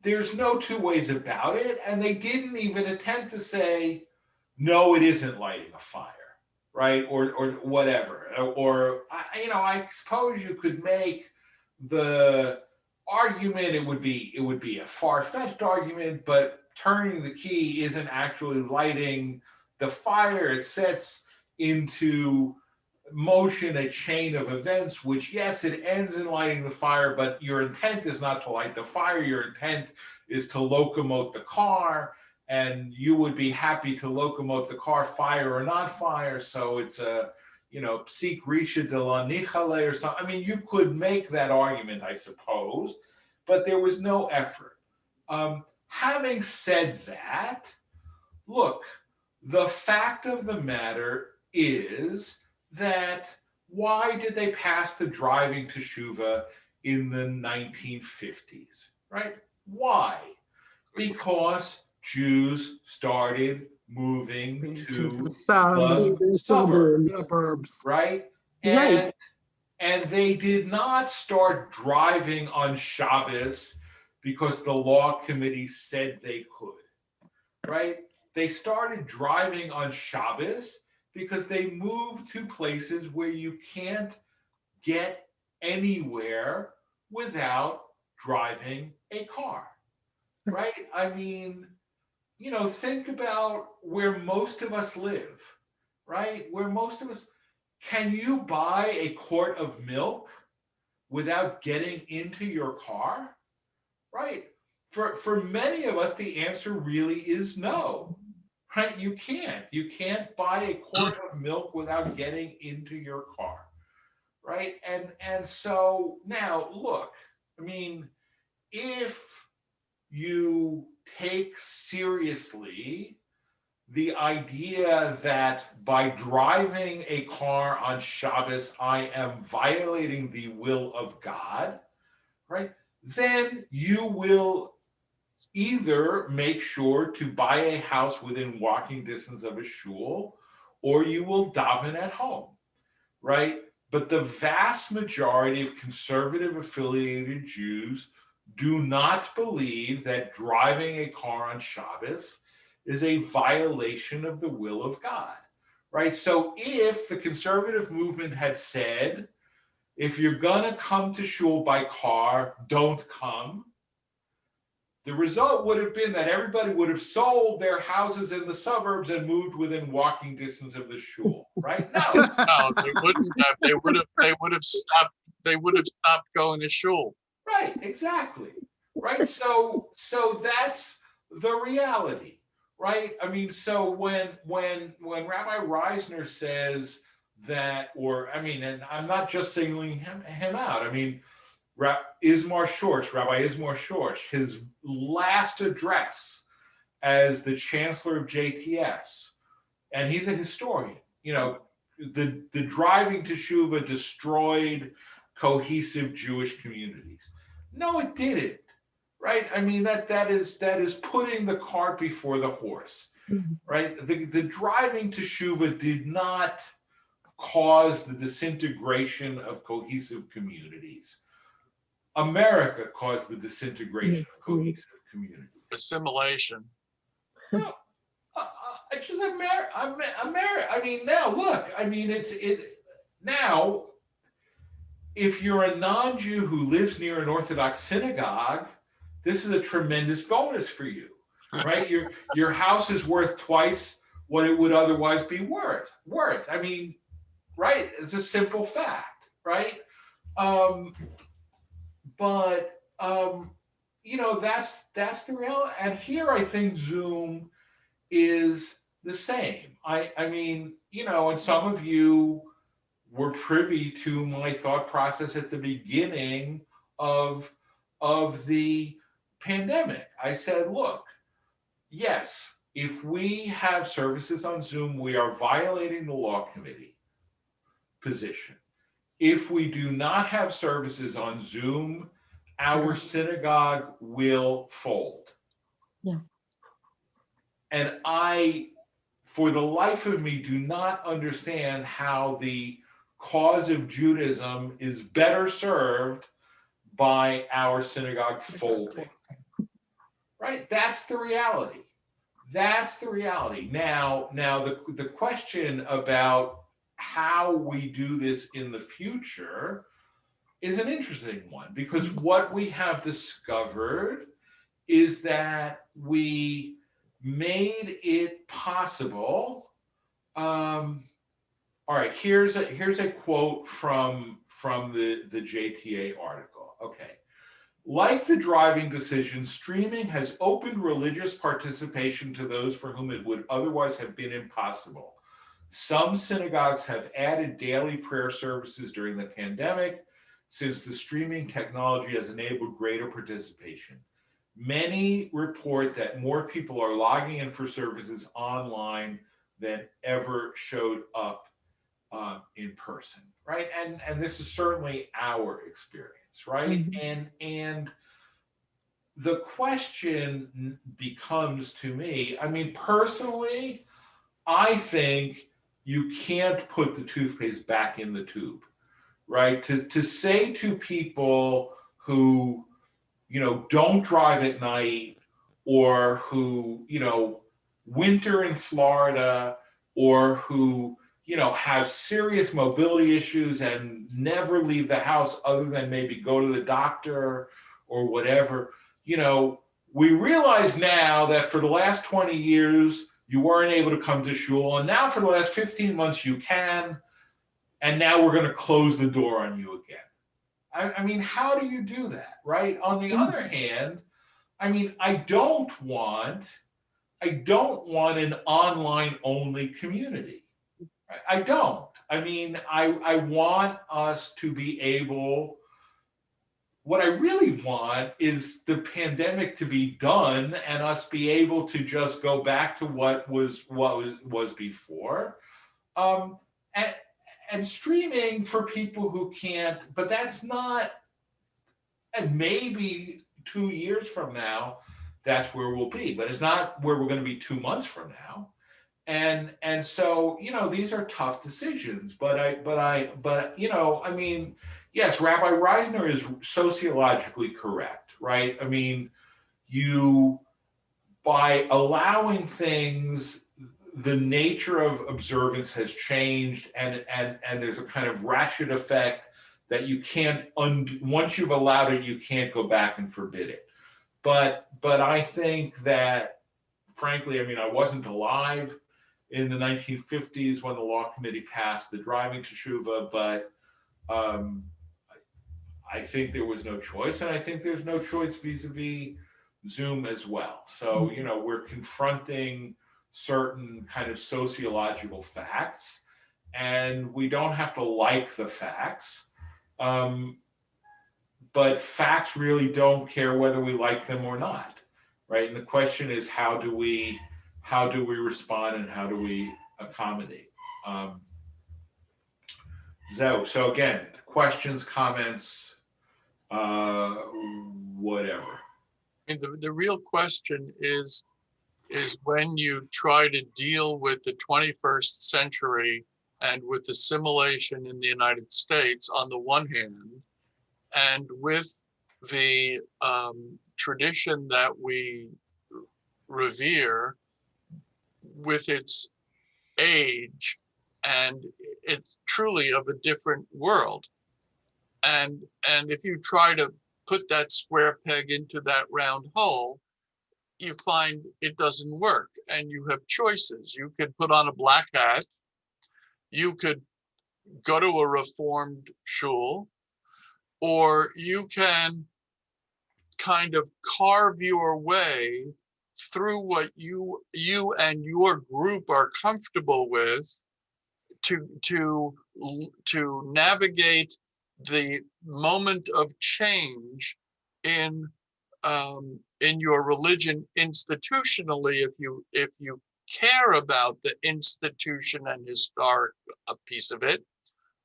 there's no two ways about it. And they didn't even attempt to say, no, it isn't lighting a fire, right? Or whatever. Or, I suppose you could make the argument, it would be a far-fetched argument, but turning the key isn't actually lighting the fire. It sets into motion a chain of events, which, yes, it ends in lighting the fire, but your intent is not to light the fire. Your intent is to locomote the car, and you would be happy to locomote the car, fire or not fire. So it's a, psique richa de la nichale or something. I mean, you could make that argument, I suppose, but there was no effort. Having said that, look, the fact of the matter is that why did they pass the driving teshuva in the 1950s, right? Why? Because Jews started moving to the suburbs, right? And they did not start driving on Shabbos because the law committee said they could, right? They started driving on Shabbos because they moved to places where you can't get anywhere without driving a car, right? I mean, think about where most of us live, right? Can you buy a quart of milk without getting into your car, right? For many of us, the answer really is no, right? You can't buy a quart of milk without getting into your car, right? And so now look, I mean, if you take seriously the idea that by driving a car on Shabbos, I am violating the will of God, right? Then you will either make sure to buy a house within walking distance of a shul, or you will daven at home, right? But the vast majority of conservative affiliated Jews do not believe that driving a car on Shabbos is a violation of the will of God, right? So if the conservative movement had said, if you're gonna come to shul by car, don't come, the result would have been that everybody would have sold their houses in the suburbs and moved within walking distance of the shul, right? No. No, they wouldn't have. They would have stopped. They would have stopped going to shul. Right, exactly. Right. So that's the reality, right? I mean, so when Rabbi Reisner says that, and I'm not just singling him out. I mean, Rabbi Ismar Schorsch, his last address as the chancellor of JTS, and he's a historian. The driving teshuva destroyed cohesive Jewish communities. No, it didn't. Right? I mean, that is putting the cart before the horse. Right? The driving teshuva did not cause the disintegration of cohesive communities. America caused the disintegration of cohesive communities. Assimilation. No, it's just America. I mean, now look. I mean, now. If you're a non-Jew who lives near an Orthodox synagogue, this is a tremendous bonus for you, right? Your house is worth twice what it would otherwise be worth. I mean, right? It's a simple fact, right? But that's the reality. And here I think Zoom is the same. I mean, and some of you were privy to my thought process at the beginning of the pandemic. I said, look, yes, if we have services on Zoom, we are violating the law committee position. If we do not have services on Zoom, our synagogue will fold. Yeah. and I, for the life of me, do not understand how the cause of Judaism is better served by our synagogue folding. Right? That's the reality. That's the reality. Now the question about how we do this in the future is an interesting one, because what we have discovered is that we made it possible. All right, here's a quote from the JTA article. Okay. Like the driving decision, streaming has opened religious participation to those for whom it would otherwise have been impossible. Some synagogues have added daily prayer services during the pandemic, since the streaming technology has enabled greater participation. Many report that more people are logging in for services online than ever showed up in person, right? And this is certainly our experience, right? And the question becomes to me, I mean, personally, I think you can't put the toothpaste back in the tube, right? To say to people who, don't drive at night, or who, winter in Florida, or who, have serious mobility issues and never leave the house other than maybe go to the doctor or whatever. We realize now that for the last 20 years, you weren't able to come to shul, and now for the last 15 months you can, and now we're going to close the door on you again. I mean, how do you do that, right? On the other hand, I mean, I don't want an online only community. I don't. I mean, I want us to be able, what I really want is the pandemic to be done and us be able to just go back to what was before. And streaming for people who can't, but that's not, and maybe 2 years from now, that's where we'll be, but it's not where we're going to be 2 months from now. And so, these are tough decisions, but I mean, yes, Rabbi Reisner is sociologically correct, right? I mean, by allowing things, the nature of observance has changed, and there's a kind of ratchet effect that you can't once you've allowed it, you can't go back and forbid it. But I think that, frankly, I mean, I wasn't alive in the 1950s when the law committee passed the driving teshuva, but I think there was no choice, and I think there's no choice vis-a-vis Zoom as well. So, we're confronting certain kind of sociological facts, and we don't have to like the facts, but facts really don't care whether we like them or not, right? And the question is, how do we respond, and how do we accommodate? So again, questions, comments, whatever. I mean, the real question is when you try to deal with the 21st century and with assimilation in the United States on the one hand, and with the tradition that we revere, with its age, and it's truly of a different world. And if you try to put that square peg into that round hole, you find it doesn't work, and you have choices. You could put on a black hat, you could go to a reformed shul, or you can kind of carve your way through what you and your group are comfortable with to navigate the moment of change in your religion institutionally, if you care about the institution and historic piece of it,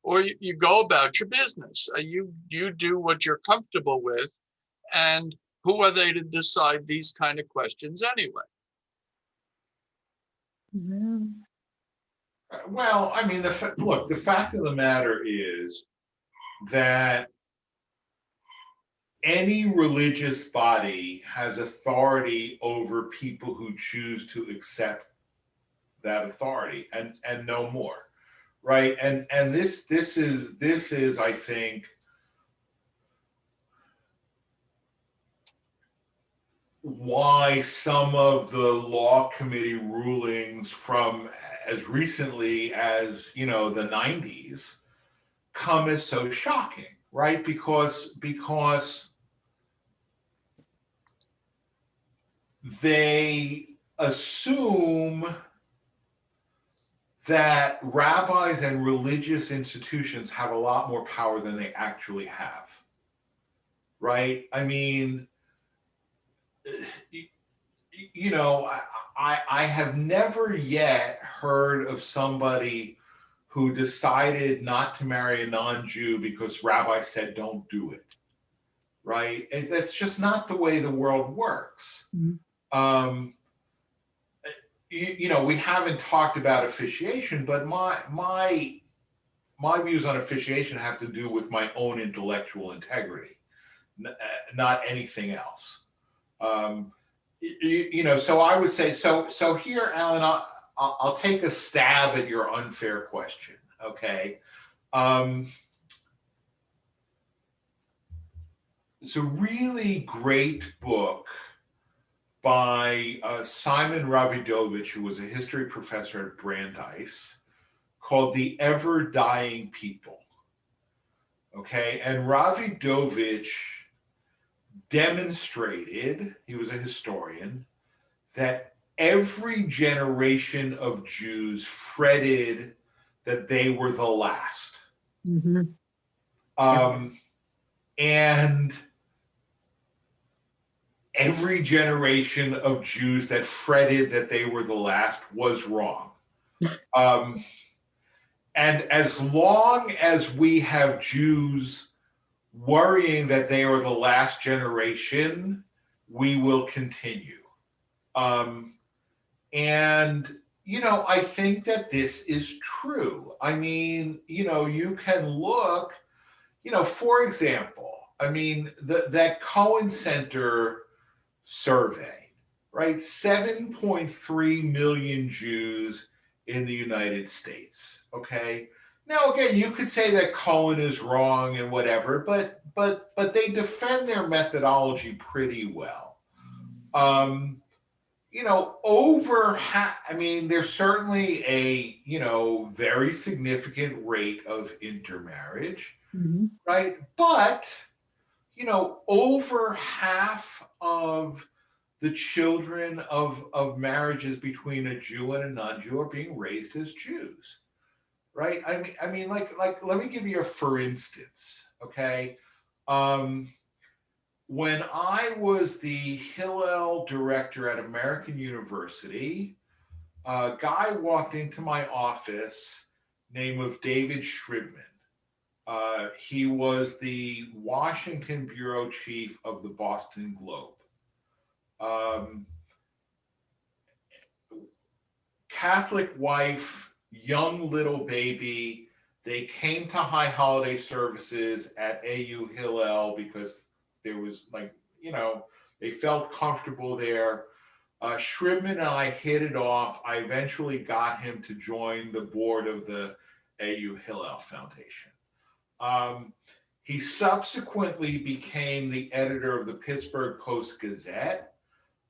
or you go about your business. You do what you're comfortable with, and who are they to decide these kind of questions anyway? Well, I mean, look, the fact of the matter is that any religious body has authority over people who choose to accept that authority and no more, right? And this is I think why some of the law committee rulings from as recently as, you know, the 90s come as so shocking, right? Because they assume that rabbis and religious institutions have a lot more power than they actually have, right? I mean, you know, I have never yet heard of somebody who decided not to marry a non-Jew because rabbi said don't do it, right? And that's just not the way the world works. Um, you know, we haven't talked about officiation, but my views on officiation have to do with my own intellectual integrity, not anything else. You know, so I would say, so here, Alan, I'll take a stab at your unfair question, okay? It's a really great book by Simon Ravidovich, who was a history professor at Brandeis, called The Ever Dying People, okay? And Ravidovich demonstrated, he was a historian, that every generation of Jews fretted that they were the last. And every generation of Jews that fretted that they were the last was wrong. And as long as we have Jews worrying that they are the last generation, we will continue. And, you know, I think that this is true. I mean, you know, you can look, you know, for example, I mean, that Cohen Center survey, right? 7.3 million Jews in the United States, okay? Now, again, you could say that Cohen is wrong and whatever, but they defend their methodology pretty well. You know, I mean, there's certainly a, you know, very significant rate of intermarriage, right? But, you know, over half of the children of marriages between a Jew and a non-Jew are being raised as Jews, right? I mean, like, let me give you a for instance, okay? When I was the Hillel director at American University, a guy walked into my office named of David Shribman. He was the Washington bureau chief of the Boston Globe. Catholic wife, young little baby. They came to high holiday services at AU Hillel because there was, like, you know, they felt comfortable there. Shribman and I hit it off. I eventually got him to join the board of the AU Hillel Foundation. He subsequently became the editor of the Pittsburgh Post-Gazette.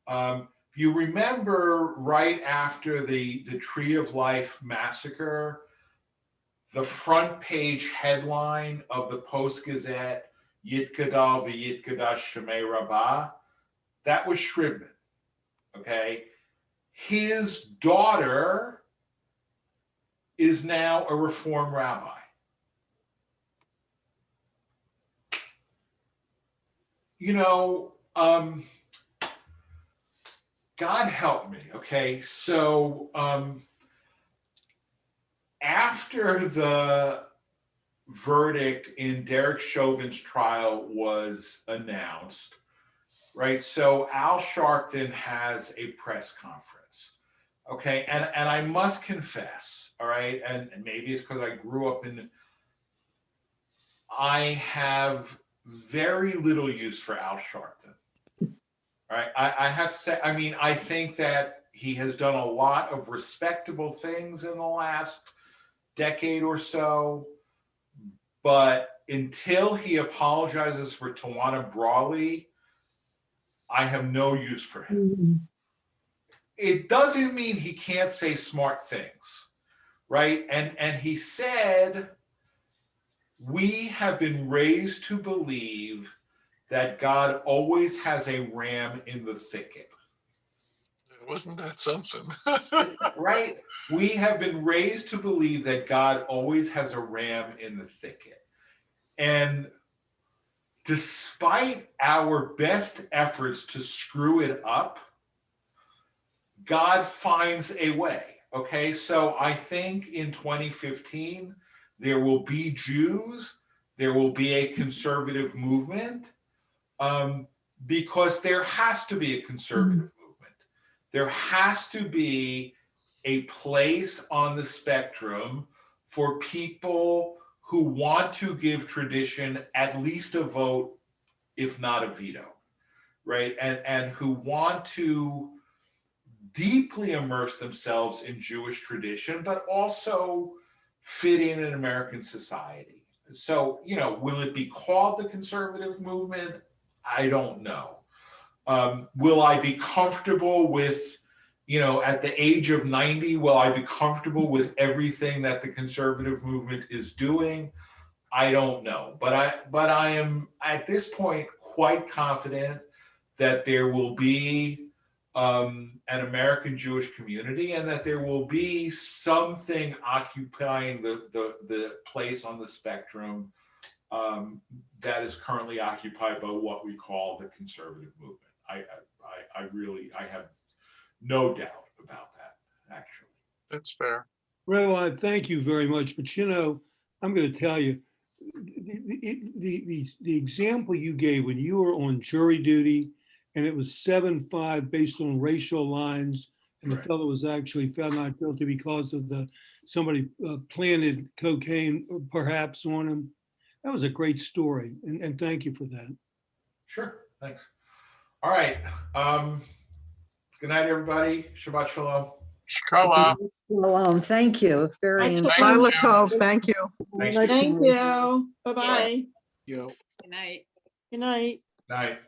If you remember, right after the Tree of Life massacre, the front page headline of the Post-Gazette, Yitgadal v'Yitgadash Shemei Rabbah, that was Shribman, okay? His daughter is now a Reform rabbi. You know, God help me, okay? So after the verdict in Derek Chauvin's trial was announced, right? So Al Sharpton has a press conference. Okay, and I must confess, all right, and maybe it's because I grew up I have very little use for Al Sharpton. All right, I have to say, I mean, I think that he has done a lot of respectable things in the last decade or so, but until he apologizes for Tawana Brawley, I have no use for him. It doesn't mean he can't say smart things, right? And he said, we have been raised to believe that God always has a ram in the thicket. Wasn't that something? Right? We have been raised to believe that God always has a ram in the thicket. And despite our best efforts to screw it up, God finds a way. Okay, so I think in 2015, there will be Jews, there will be a conservative movement, because there has to be a conservative movement. There has to be a place on the spectrum for people who want to give tradition at least a vote, if not a veto, right? And who want to deeply immerse themselves in Jewish tradition, but also fit in American society. So, you know, will it be called the conservative movement? I don't know. Will I be comfortable with, you know, at the age of 90, will I be comfortable with everything that the conservative movement is doing? I don't know. But I am at this point quite confident that there will be an American Jewish community, and that there will be something occupying the place on the spectrum that is currently occupied by what we call the conservative movement. I really have no doubt about that, actually. That's fair. Rabbi, thank you very much. But you know, I'm going to tell you, the example you gave when you were on jury duty, and it was 7-5 based on racial lines, and the fellow was actually found not guilty because of somebody planted cocaine perhaps on him. That was a great story, and thank you for that. Sure, thanks. All right. Good night, everybody. Shabbat shalom. Shalom. Thank you. Very Thank interesting. you. Lila Tov, thank you. Thank you. Thank you. Bye-bye. Yo. Good night. Good night. Night.